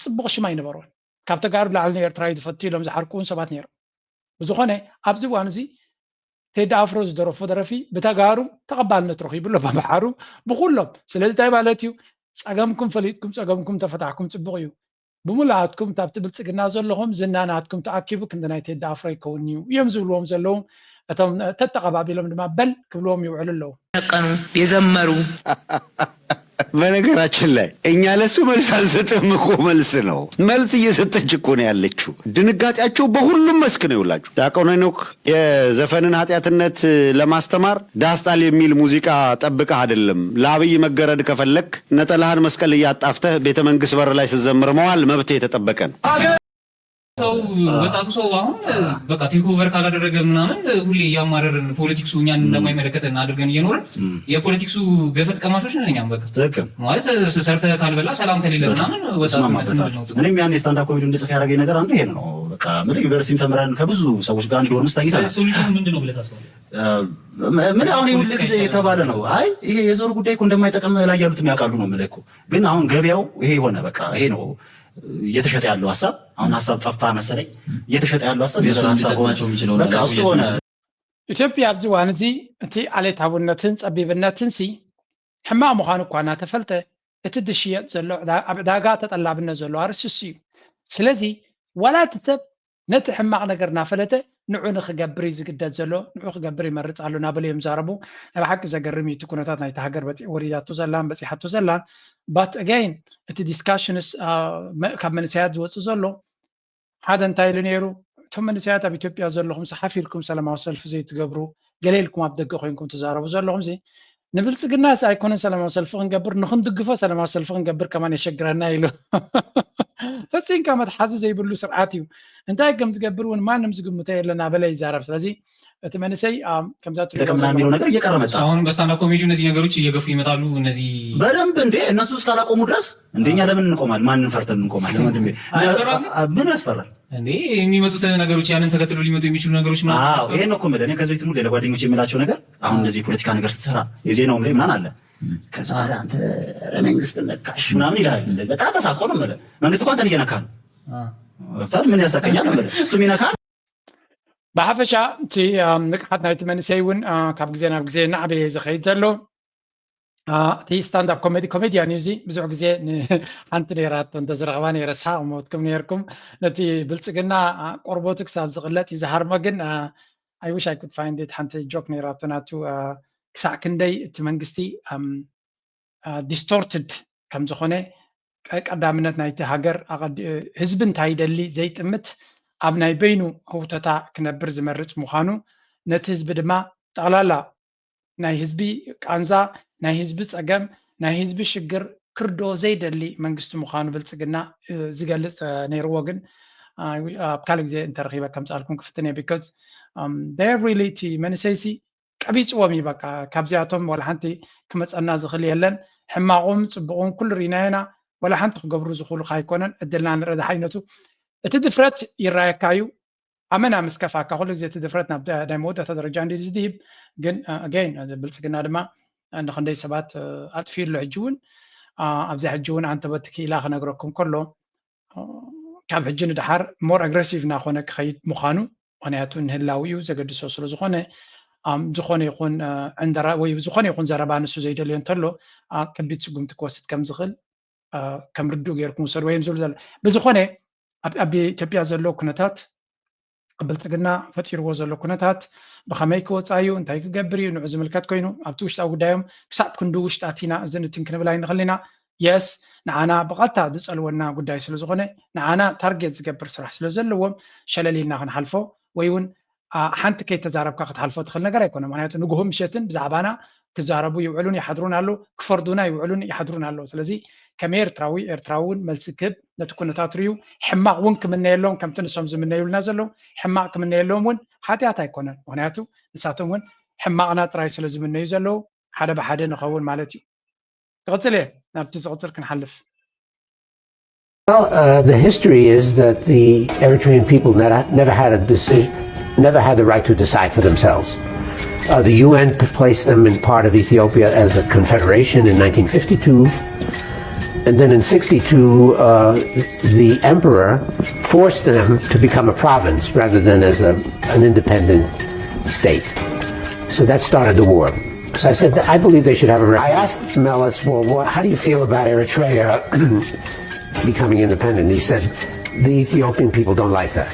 صبغ شماي نبرون كاب تقارب لعلني يرتراي دفتي لهم زحركون سبات نير بزخونة أبزي وانزي تيدي أفرو زدرو فدرفي بتقارو تقبل نتروخي بلو ببحارو بقولهم سلازي تايبالاتيو ساقامكم فليتكم ساقامكم تفتحكم صبغيو بملاتكم تابت بلصقنا زلهم زناناتكم تاكيبو كندنا تيد افري كونيو يمزلوهم زلهم اتم تتقبابيلهم دما بل كبلهم يوعللو ቀኑ የዘመሩ በነገራችን ላይ እኛ ለሱ መልስ አንሰጥም እኮ መልስ ነው መልስ እየሰጠች እኮ ነው ያለችው ድንጋጤያቸው በሁሉም መስክ ነው ይውላችሁ ዲያቆን ሄኖክ የዘፈንን ኃጢያትነት ለማስተማር ዳስጣል የሚል ሙዚቃ ጠብቀህ አይደለም ለአብይ መገረድ ከፈለክ ነጠላህን መስቀል እያጣፍተህ ቤተ መንግስት በር ላይ ሲዘምር መዋል መብት የተጠበቀ ነው ወጣቱ ሰው አሁን በቃ ቴክ ኦቨር ካላደረገ ምናምን ሁሌ ያማረርን ፖለቲክሱ እኛን እንደማይመለከተን አድርገን እየኖርን የፖለቲክሱ ገፈት ቀማሾች ነን እኛም በቃ ማለት ሰርተ ካልበላ ሰላም ከሌለ ምናምን ወጣቱ ማለት ነው እኔም ያን ስታንድ አፕ ኮሜዲ እንድጽፍ ያደረገኝ ነገር አንዱ ይሄ ነው በቃ ምን ዩኒቨርሲቲ ተምረን ከብዙ ሰዎች ጋር እንድሆን መስታይታል ሶሉሽኑ ምንድነው ብለህ ታስባለህ ምን አሁን ሁሉ ጊዜ የተባለ ነው አይ ይሄ የዞር ጉዳይ እኮ እንደማይጠቅም ላይ ያሉት የሚያውቃሉ ነው ማለት እኮ ግን አሁን ገበያው ይሄ ሆነ በቃ ይሄ ነው እየተሸጠ ያለው ሐሳብ አሁን ሐሳብ ጠፋ መሰለኝ እየተሸጠ ያለው ሐሳብ የሐሳብ በቃ እሱ ሆነ ኢትዮጵያ ኣብዚ ዋንዚ እቲ ዓሌታውነትን ፀቢብነትን ሲ ሕማቅ ምዃኑ እኳ እናተፈልጠ እቲ ድሽየጥ ዘሎ ኣብ ዕዳጋ ተጠላብነት ዘሎ ኣርስስ እዩ ስለዚ ዋላ እቲ ሰብ ነቲ ሕማቅ ነገር እናፈለጠ ንዑ ንክገብር ዝግደድ ዘሎ ንዑ ክገብር ይመርፅ ኣሎ እናበሉ እዮም ዛረቡ ኣብ ሓቂ ዘገርም እቲ ኩነታት ናይቲ ሃገር ወሪዳቶ ዘላን በፂሓቶ ዘላን ባት ኣጋይን እቲ ዲስካሽንስ ካብ መንስያት ዝወፅእ ዘሎ ሓደ እንታይ ኢሉ ነይሩ እቶም መንእሰያት ኣብ ኢትዮጵያ ዘለኹም ሓፊልኩም ሰላማዊ ሰልፊ ዘይትገብሩ ገሌልኩም ኣብ ደገ ኮይንኩም ትዛረቡ ዘለኹም ንብልጽግና ኣይኮነን ሰላማዊ ሰልፊ ክንገብር ንክንድግፎ ሰላማዊ ሰልፊ ክንገብር ከማን የሸግረና ኢሉ ፈፂንካ መትሓዚ ዘይብሉ ስርዓት እዩ እንታይ ከም ዝገብር እውን ማንም ዝግምቶ የለና በላይ ይዛረብ ስለዚ እቲ መንእሰይ ከምዛ ጥቅምና የሚለው ነገር እየቀረ መጣ። አሁን በስታንዳፕ ኮሜዲ እነዚህ ነገሮች እየገፉ ይመጣሉ። እነዚህ በደንብ እንዴ እነሱ እስካላቆሙ ድረስ እንደኛ ለምን እንቆማል? ማንን ፈርተን እንቆማለን? ወንድሜ ምን ያስፈራል እንዴ? የሚመጡት ነገሮች ያንን ተከትሎ ሊመጡ የሚችሉ ነገሮች ማለት ነው። አዎ ይሄን ነው እኮ የምልህ። እኔ ከዚህ በፊት ሌላ ጓደኞች የሚላቸው ነገር አሁን እንደዚህ ፖለቲካ ነገር ስትሰራ የዜናውም ላይ ምናምን አለ ከዛ አንተ መንግስት ነካሽ ምናምን ይላል። በጣም ተሳቆ ነው የምልህ። መንግስት እኮ አንተን እየነካ ነው። ወፍታል ምን ያሳከኛል ነው የምልህ። እሱም ይነካል። ብሓፈሻ እቲ ንቅሓት ናይቲ መንእሰይ እውን ካብ ግዜ ናብ ግዜ ናዕበየ ዝኸይድ ዘሎ እቲ ስታንዳፕ ኮሜድያን እዩ እዚ ብዙሕ ግዜ ሓንቲ ነይራቶ እንተዝረኸባ ነይረስሓ ሞትኩም ነርኩም ነቲ ብልፅግና ቆርቦቱ ክሳብ ዝቕለጥ እዩ ዝሃርሞ ግን I wish I could find it ሓንቲ ጆክ ነይራቶ ናቱ ክሳዕ ክንደይ እቲ መንግስቲ ዲስቶርትድ ከም ዝኾነ ቀዳምነት ናይቲ ሃገር ህዝቢ እንታይ ይደሊ ዘይጥምት ኣብ ናይ በይኑ ህውተታ ክነብር ዝመርፅ ምዃኑ ነቲ ህዝቢ ድማ ጠቕላላ ናይ ህዝቢ ቃንዛ ናይ ህዝቢ ፀገም ናይ ህዝቢ ሽግር ክርዶ ዘይደሊ መንግስቲ ምዃኑ ብልፅግና ዝገልፅ ነይርዎ ግን ኣብ ካልእ ግዜ እንተረኺበ ከምፃልኩም ክፍትነ ቢካዝ they're really እቲ መንእሰይሲ ቀቢፅዎም እዩ በቃ ካብዚኣቶም ወላ ሓንቲ ክመፀና ዝኽእል የለን ሕማቆም ፅቡቆም ኩሉ ሪና ኢና ወላ ሓንቲ ክገብሩ ዝኽእሉ ኣይኮነን እድልና ንርኢ ሓይነቱ እቲ ድፍረት ይራየካ እዩ ኣመና ምስ ከፋካ ኩሉ ግዜ እቲ ድፍረት ናብ ናይ መወዳእታ ደረጃ እንዲ ዝድሂብ ግን ኣገይን ብልፅግና ድማ ንክንደይ ሰባት ኣጥፊሉ ሕጂ እውን ኣብዚ ሕጂ እውን ኣንተ በቲ ክኢላ ክነግረኩም ከሎ ካብ ሕጂ ንድሓር ሞር ኣግሬሲቭ እናኾነ ክኸይድ ምዃኑ ምክንያቱ ንህላዊ እዩ ዘገድሶ ስለ ዝኾነ ዝኾነ ይኹን ዕንደራ ወይ ዝኾነ ይኹን ዘረባ ንሱ ዘይደልዮ እንተሎ ከቢድ ስጉምቲ ክወስድ ከም ዝኽእል ከም ርዱእ ጌርኩም ውሰድ ወይም ዝብል ዘሎ ብዝኾነ ኣብ ኢትዮጵያ ዘሎ ኩነታት ብልፅግና ፈጢርዎ ዘሎ ኩነታት ብኸመይ ክወፃ እዩ እንታይ ክገብር እዩ ንዑ ዝምልከት ኮይኑ ኣብቲ ውሽጣዊ ጉዳዮም ክሳብ ክንዱ ውሽጣት ኢና እዝንትን ክንብል ኣይንኽእል ኢና የስ ንዓና ብቐጥታ ዝፀልወና ጉዳይ ስለ ዝኾነ ንዓና ታርጌት ዝገብር ስራሕ ስለ ዘለዎም ሸለሊልና ክንሓልፎ ወይ እውን ሓንቲ ከይተዛረብካ ክትሓልፎ ትኽእል ነገር ኣይኮነ ምክንያቱ ንግሆም ምሸትን ብዛዕባና ክዛረቡ ይውዕሉን ይሓድሩን ኣለዉ ክፈርዱና ይውዕሉን ይሓድሩን ኣለዉ ስለዚ ከም ኤርትራዊ እውን መልሲ ክህብ ነቲ ኩነታት ርዩ ሕማቅ እውን ክምነየሎም ከምቲ ንሶም ዝምነይሉና ዘለዉ ሕማቅ ክምነየሎም እውን ሓጢኣት ኣይኮነን ምክንያቱ ንሳቶም እውን ሕማቅና ጥራይ ስለ ዝምነዩ ዘለዉ ሓደ ብሓደ ንኸውን ማለት እዩ ክቕፅል እየ ናብቲ ዝቕፅል ክንሓልፍ Well, the history is that the Eritrean people never had the right to decide for themselves. The UN placed them in part of Ethiopia as a confederation in 1952. And then in 1962, the emperor forced them to become a province rather than as an independent state. So that started the war. So I said, I believe they should have a referendum. I asked Meles, well, how do you feel about Eritrea becoming independent? He said, the Ethiopian people don't like that.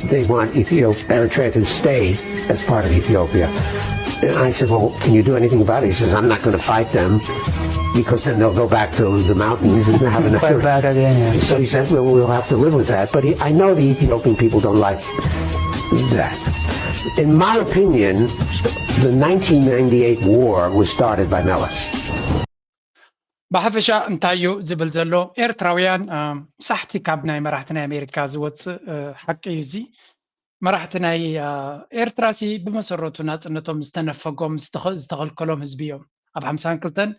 They want Eritrea to stay as part of Ethiopia. And I said, well, can you do anything about it? He says, I'm not going to fight them because then they'll go back to the mountains and have enough. Fight back again, yeah. So he said, well, we'll have to live with that. But I know the Ethiopian people don't like that. In my opinion, the 1998 war was started by Meles. ብሓፈሻ እንታይ እዩ ዝብል ዘሎ ኤርትራውያን ሳሕቲ ካብ ናይ መራሕቲ ናይ ኣሜሪካ ዝወፅእ ሓቂ እዩ እዚ መራሕቲ ናይ ኤርትራ ሲ ብመሰረቱ ናፅነቶም ዝተነፈጎም ዝተኸልከሎም ህዝቢ እዮም ኣብ 52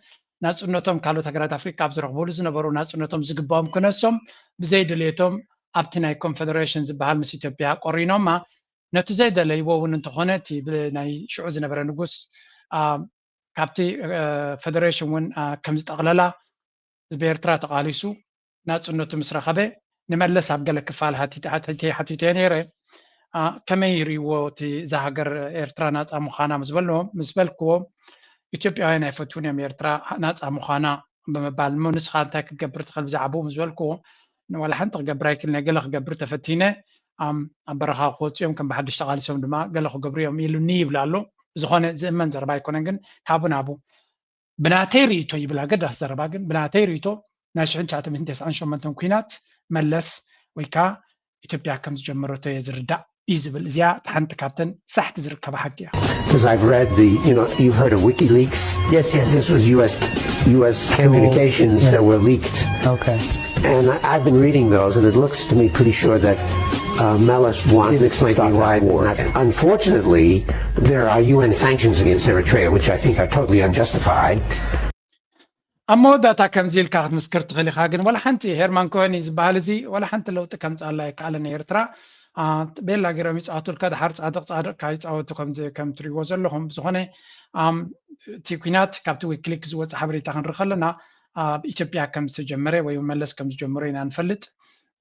ናፅነቶም ካልኦት ሃገራት ኣፍሪቃ ኣብ ዝረኽብሉ ዝነበሩ ናፅነቶም ዝግባኦም ክነሶም ብዘይ ድሌቶም ኣብቲ ናይ ኮንፌደሬሽን ዝበሃል ምስ ኢትዮጵያ ቆሪኖማ ነቲ ዘይደለይዎ እውን እንተኾነ እቲ ናይ ሽዑ ዝነበረ ንጉስ ካብቲ ፌደሬሽን እውን ከም ዝጠቕለላ ህዝቢ ኤርትራ ተቃሊሱ ናፅነቱ ምስ ረኸበ ንመለስ ኣብ ገለ ክፋል ሓቲተ ነይረ ከመይ ይርእይዎ እቲ እዛ ሃገር ኤርትራ ናፃ ምዃና ምስ በልክዎ ኢትዮጵያውያን ኣይፈትውን እዮም ኤርትራ ናፃ ምዃና ብምባል ንስኻ እንታይ ክትገብር ትኽእል ብዛዕባኡ ምስ በልክዎ ዋላ ሓንቲ ክገብር ኣይክእልነ ገለ ክገብር ተፈቲነ ኣብ በረኻ ክወፁ እዮም ከም ብሓድሽ ተቃሊሶም ድማ ገለ ክገብሩ እዮም ኢሉኒ ይብላ ኣሎ ዝኾነ ዝእመን ዘረባ ኣይኮነን ግን ካብኡ ናቡ ብናተይ ርእቶ ይብላ ገዳስ ዘረባ ግን ብናተይ ርእቶ ናይ 1998 ኩናት መለስ ወይ ከዓ ኢትዮጵያ ከም ዝጀመረቶ የዝርዳእ ይዝብል እዚያ ሓንቲ ካብተን ሳሕቲ ዝርከባ ሓቂ እያ Because I've read you've heard of WikiLeaks? Yes. This was U.S. communications that were leaked. Okay. And I've been reading those, and it looks to me pretty sure that Meles wanted to explain to me why. Unfortunately, there are UN sanctions against Eritrea, which I think are totally unjustified. أموداتا كم زيل كاغت مسكرت غلي خاجن ولا حنتي هيرمان كوهني زبالزي ولا حنت لو تكم الله يكالن إيرترا بيلا جراميس أطول كده حرس عدق كايت أو تكم كم تري وصل لهم بزخنة تيكينات كابتو كليك زوج حبري تخن رخلنا إثيوبيا كم تجمرة ويملس كم تجمرين أنفلت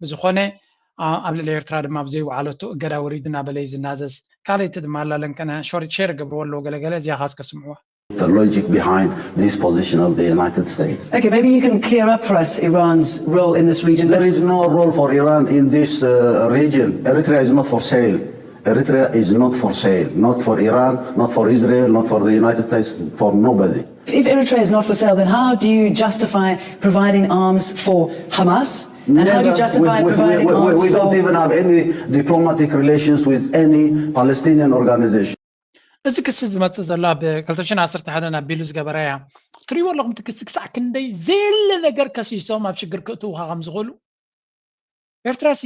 بزخنة قبل الإيرترا دم أبزي وعلى تو جرا وريدنا بليز النازس كاليت دم الله لين كنا شورت شير قبل ولا جلا زي خاص كسموه The logic behind this position of the United States. Okay, maybe you can clear up for us Iran's role in this region. There is no role for Iran in this region. Eritrea is not for sale. Eritrea is not for sale. Not for Iran, not for Israel, not for the United States, for nobody. If Eritrea is not for sale, then how do you justify providing arms for Hamas? And how do you justify providing arms we don't even have any diplomatic relations with any Palestinian organization. እዚ ክስ ዝመፅእ ዘሎ ኣብ 2011 ናብ ቤሉ ዝገበረ እያ ትሪእዎ ኣለኹም እቲ ክስ ክሳዕ ክንደይ ዘየለ ነገር ከሲሶም ኣብ ሽግር ክእትውካ ከም ዝኽእሉ ኤርትራሲ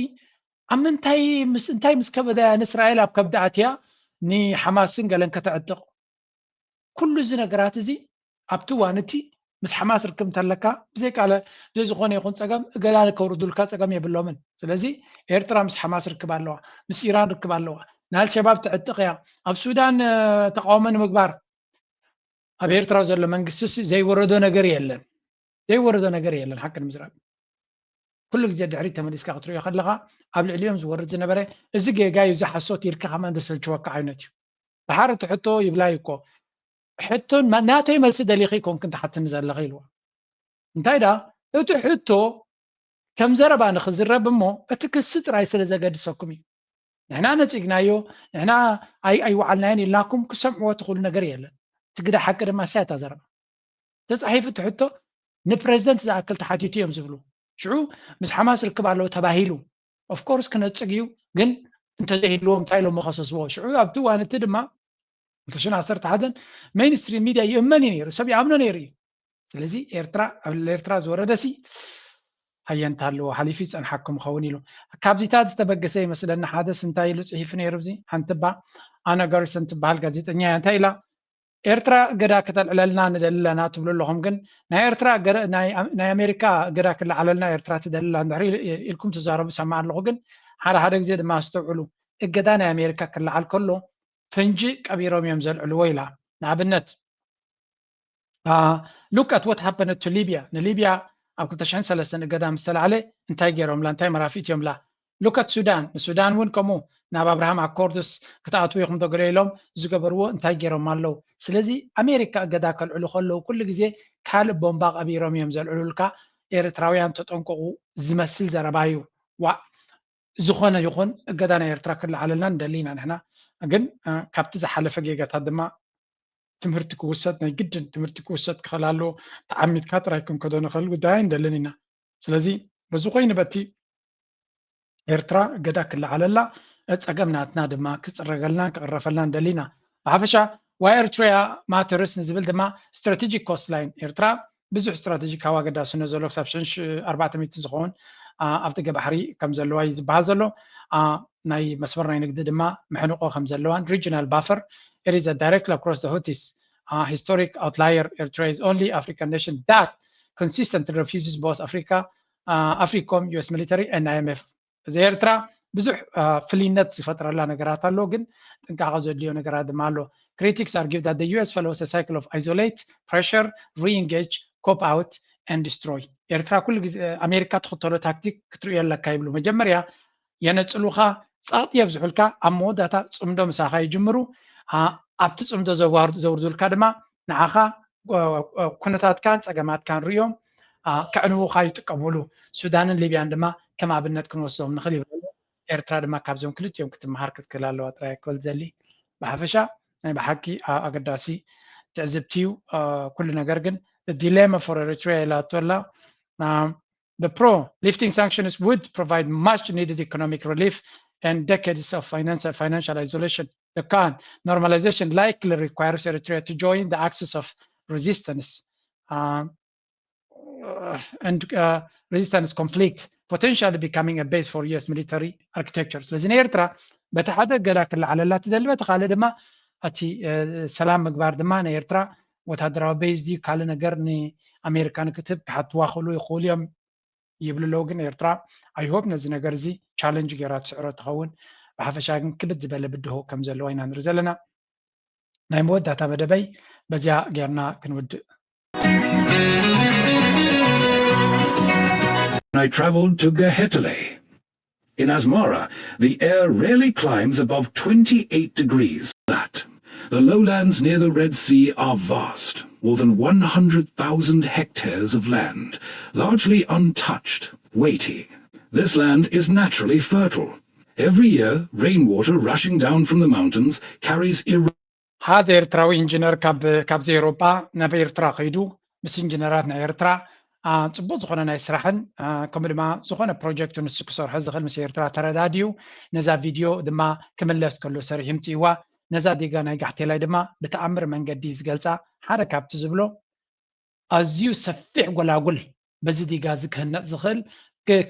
ኣብ እንታይ ምስ ከበዳ ንእስራኤል ኣብ ከብዲ ኣትያ ንሓማስን ገለን ከተዕጥቕ ኩሉ እዚ ነገራት እዚ ኣብቲ እዋን እቲ ምስ ሓማስ ርክብ እንተለካ ብዘይቃለ ብዘይዝኾነ ይኹን ፀገም ገላ ከውርዱልካ ፀገም የብሎምን ስለዚ ኤርትራ ምስ ሓማስ ርክብ ኣለዋ ምስ ኢራን ርክብ ኣለዋ نال شباب تعتقيا أب السودان تقاومن مقبار أب إيرترا زل منقسس زي وردو نجري يلن حق المزرعة كل جزء دعريتها من إسكا قطرية خلقها قبل اليوم زورد زنبرة الزق جاي يزح الصوت يركع ما درس الجواك عينتي بحارة تحطه يبلايكو حتى ما ناتي ملسد اللي خيكون كنت حتى نزل لغيلوا انتي دا تحطه كم زربان خزر بمو اتكست رايس لزقاد السكمي نحنا نتيجنايو نحنا أي وعلناين لكم كسمعوا تقول نجري يلا تقدر حكر ما ساعة زرب تصحيف تحطه نبريزنت زاكل تحاتيتي يوم زبلو شو مس حماس ركب على تباهيلو of course كنا تسقيو جن انت زي لهم تايلو مخصص وو شو أبدو أنا تدمع انت شنو عصرت عدن مين ستريم ميديا يأمني نير سبي عملوا نيري لذي إيرترا زوردسي هيا انتهلو حليفيس أن حكم خوني له كابزيتات استبقسي مثلا حادث انتهي له صحيف نيربزي حنتبع أنا قرس انتبع الجازيت انيا انتهي له إيرترا قدا كتل عللنا ندلنا تبلو لهم جن نا إيرترا نا أمريكا قدا كل عللنا إيرترا تدلنا نحري لكم تزارب سماع لغن على هذا زيد ما استوعلو الجدا نا أمريكا كل على كله فنجي كبيرهم يمزل علويلا نعبنت look at what happened to Libya ليبيا أو كنت شحن سلسلة قدام استل عليه انتهي جيرهم لا انتهي مرافيت يوم لا لوكات السودان وين كمو ناب أبراهام أكوردس كتاعتو يخم تقريلهم زقبروا انتهي جيرهم مالو سلزي أمريكا قداك العلو خلو كل جزء كالب بومباق أبي روم يمزل علولكا إيرتراويان تتنقو زمسل زربايو و زخونا يخون قدانا إيرترا كل على لنا دلينا نحنا أجن كابتز حلفة جيجات هدما تمرتك وسطنا جدا تمرتك وسط خلالو تعمد كاترا يكون كدون خلو داين دلنينا سلازي بزوقين بتي إيرترا قدا كل على الله اتسقمنا اتناد ما كسرقلنا كقرفلنا دلينا عفشا وإيرترا ما ترس نزبل دما استراتيجيك كوست لاين إيرترا بزو استراتيجيك هوا قدا سنزولوك سابشنش 400 زخون أفتق بحري كم زلوا يزبال زلو ناي مسمرنا ينقد دما محنوقو خم زلوان regional buffer. It is a direct across the Houthis. Historic outlier, Eritrea is only African nation that consistently refuses both AFRICOM, US military, and IMF. Eritrea بزح فلينات فترة لا نقرات اللوجن تنقعز اللي نقرات ماله. Critics argue that the US follows a cycle of isolate, pressure, re-engage, cop out, and destroy. Eritrea كل أمريكا تحط له تكتيك كتير يلا كايبلو مجمريا ينتسلوها صارت يفزحولكا أمو داتا صمدو مساخا يجمرو أبتس صمدو زوردولكا دما نعاخا كنتات كان ساقامات كان ريوم كأنو خاي تقبولو سودان ليبيان دما كما بنت كنوصوهم نخلي إيرترا دما كابزوم كلت يوم كنت محاركت كلالو أطرايا كل زلي بحفشا بحكي أقداسي تعزبتيو كل نقرقن the dilemma for Eritrea لا تولا The pro-lifting sanctions would provide much-needed economic relief and decades of financial isolation. The con, normalization likely requires Eritrea to join the axis of resistance and resistance conflict, potentially becoming a base for US military architecture. ስለዚህ ኤርትራ በቲ ሓደ ገዳ ክለዓለላ ትደሊ በቲ ካልእ ድማ እቲ ሰላም ምግባር ድማ ናይ ኤርትራ ወታደራዊ ቤዝ ድዩ ካልእ ነገር ንኣሜሪካ ንክትብ ክሓትዋ ክእሉ ይኽእሉ እዮም ይብሉ ኣለዉ። ግን ኤርትራ ኣይሆፕ ነዚ ነገር እዚ ቻለንጅ ጌራ ትስዕሮ ትኸውን። ብሓፈሻ ግን ክብድ ዝበለ ብድሆ ከም ዘለዎ ኢና ንርኢ ዘለና። ናይ መወዳእታ መደበይ በዚያ ጌርና ክንውድእ። I traveled to Gehetele. In Asmara, the air rarely climbs above 28 degrees. The lowlands near the Red Sea are vast, more than 100,000 hectares of land, largely untouched, weighty. This land is naturally fertile. Every year, rainwater rushing down from the mountains carries ሓደ ኤርትራዊ ኢንጂነር ካብዚ ኤውሮጳ ናብ ኤርትራ ከይዱ ምስ ኢንጂነራት ናይ ኤርትራ ጽቡቅ ዝኾነ ናይ ስራሕን ከምኡ ድማ ዝኾነ ፕሮጀክት ንሱ ክሰርሖ ዝኽእል ምስ ኤርትራ ተረዳድዩ ነዛ ቪድዮ ድማ ክምለስ ከሎ ሰሪሕ ምፅዋ ነዛ ዲጋ ናይ ጋሕቴላይ ድማ ብተኣምር መንገዲ ዝገልፃ ሓደ ካብቲ ዝብሎ ኣዝዩ ሰፊሕ ጎላጉል በዚ ዲጋ ዝክህነፅ ዝኽእል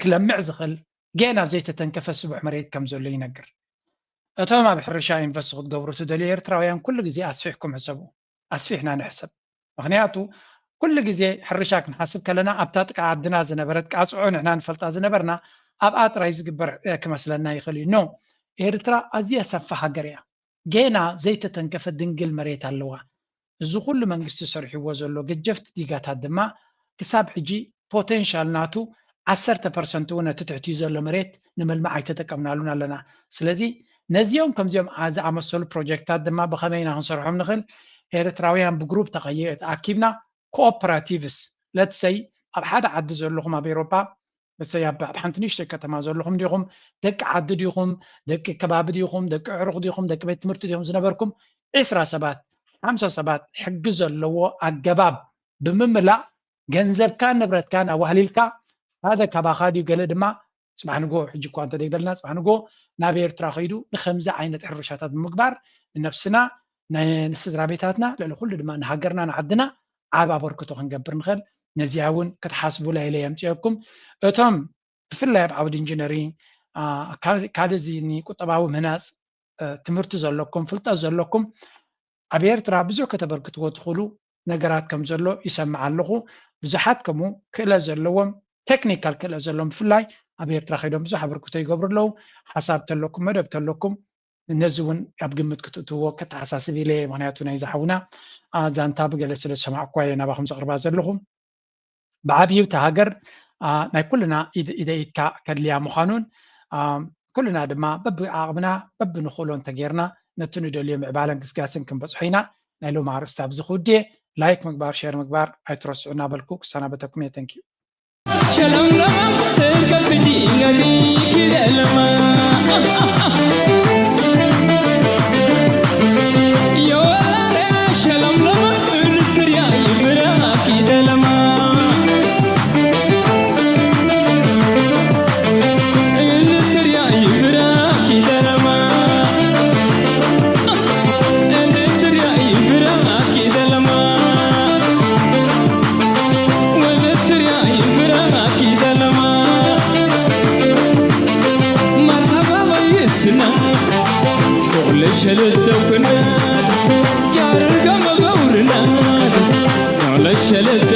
ክለምዕ ዝኽእል ገና ዘይተተንከፈ ስቡሕ መሬት ከም ዘሎ ይነግር። እቶም ኣብ ሕርሻ ኢንቨስት ክትገብሩ ትደልዩ ኤርትራውያን ኩሉ ግዜ ኣስፊሕኩም ሕሰቡ። ኣስፊሕና ንሕሰብ ምክንያቱ ኩሉ ግዜ ሕርሻ ክንሓስብ ከለና ኣብታ ጥቃ ዓድና ዝነበረት ቃፅዖ ንሕና ንፈልጣ ዝነበርና ኣብኣ ጥራይ ዝግበር ክመስለና ይኽእል እዩ። ኖ ኤርትራ ኣዝያ ሰፋሕ ሃገር እያ። ገና ዘይተተንከፈ ድንግል መሬት ኣለዋ። እዚ ኩሉ መንግስቲ ሰሪሕዎ ዘሎ ገጀፍቲ ዲጋታት ድማ ክሳብ ሕጂ ፖቴንሻል ናቱ 10% እውን እቲ ትሕቲኡ ዘሎ መሬት ንመልማዕ ኣይተጠቀምናሉን ኣለና። ስለዚ ነዚኦም ከምዚኦም ዝኣመሰሉ ፕሮጀክታት ድማ ብኸመይና ክንሰርሖም ንኽእል ኤርትራውያን ብግሩፕ ተኣኪብና ኮኦፐራቲቭስ ለትሰይ ኣብ ሓደ ዓዲ ዘለኹም ኣብ ኤውሮጳ በሰይ ኣብ ሓንቲ ንእሽተይ ከተማ ዘለኹም ዲኹም ደቂ ዓዲ ዲኹም ደቂ ከባቢ ዲኹም ደቂ ዕሩቕ ዲኹም ደቂ ቤት ትምህርቲ ዲኹም ዝነበርኩም 20 ሰባት 50 ሰባት ሕጊ ዘለዎ ኣገባብ ብምምላእ ገንዘብካን ንብረትካን ኣዋህሊልካ ሓደ ካባኻ ድዩ ገለ ድማ ጽባሕ ንጎ ሕጂ እኳ እንተደይደልና ጽባሕ ንጎ ናብ ኤርትራ ከይዱ ንከምዚ ዓይነት ሕርሻታት ብምግባር ንነፍስና ንስድራ ቤታትና ልዕሊ ኩሉ ድማ ንሃገርና ንዓድና ዓብ ኣበርክቶ ክንገብር ንኽእል። ነዚኣ እውን ክትሓስቡ ላይለ የምፅአኩም። እቶም ብፍላይ ኣብ ዓውዲ ኢንጂነሪንግ ካልእ እዚ ንቁጠባዊ ምህናፅ ትምህርቲ ዘለኩም ፍልጠት ዘለኩም ኣብ ኤርትራ ብዙሕ ከተበርክትዎ ትኽእሉ ነገራት ከም ዘሎ ይሰምዕ ኣለኹ። ብዙሓት ከምኡ ክእለት ዘለዎም ቴክኒካል ክእለት ዘለዎም ብፍላይ ኣብ ኤርትራ ከይዶም ብዙሕ ኣበርክቶ ይገብሩ ኣለዉ። ሓሳብ ተለኩም መደብ ተለኩም ነዚ እውን ኣብ ግምት ክትእትዎ ከተሓሳስብ ኢለ ምክንያቱ ናይ ዝሓውና ዛንታ ብገለ ስለ ዝሰማዕኳ እየ ናባኹም ዘቕርባ ዘለኹ። ብዓብዪ እቲ ሃገር ናይ ኩልና ኢደኢድካ ከድልያ ምዃኑን ኩልና ድማ በቢዓቕምና በብንኽእሎ እንተጌርና ነቲ ንደልዮ ምዕባለን ግስጋስን ክንበፅሖ ኢና። ናይ ሎሚ ኣርእስቲ ኣብዚ ክውድየ ላይክ ምግባር ሼር ምግባር ኣይትረስዑ እናበልኩ ክሰናበተኩም እየ። ተንኪዩ شلت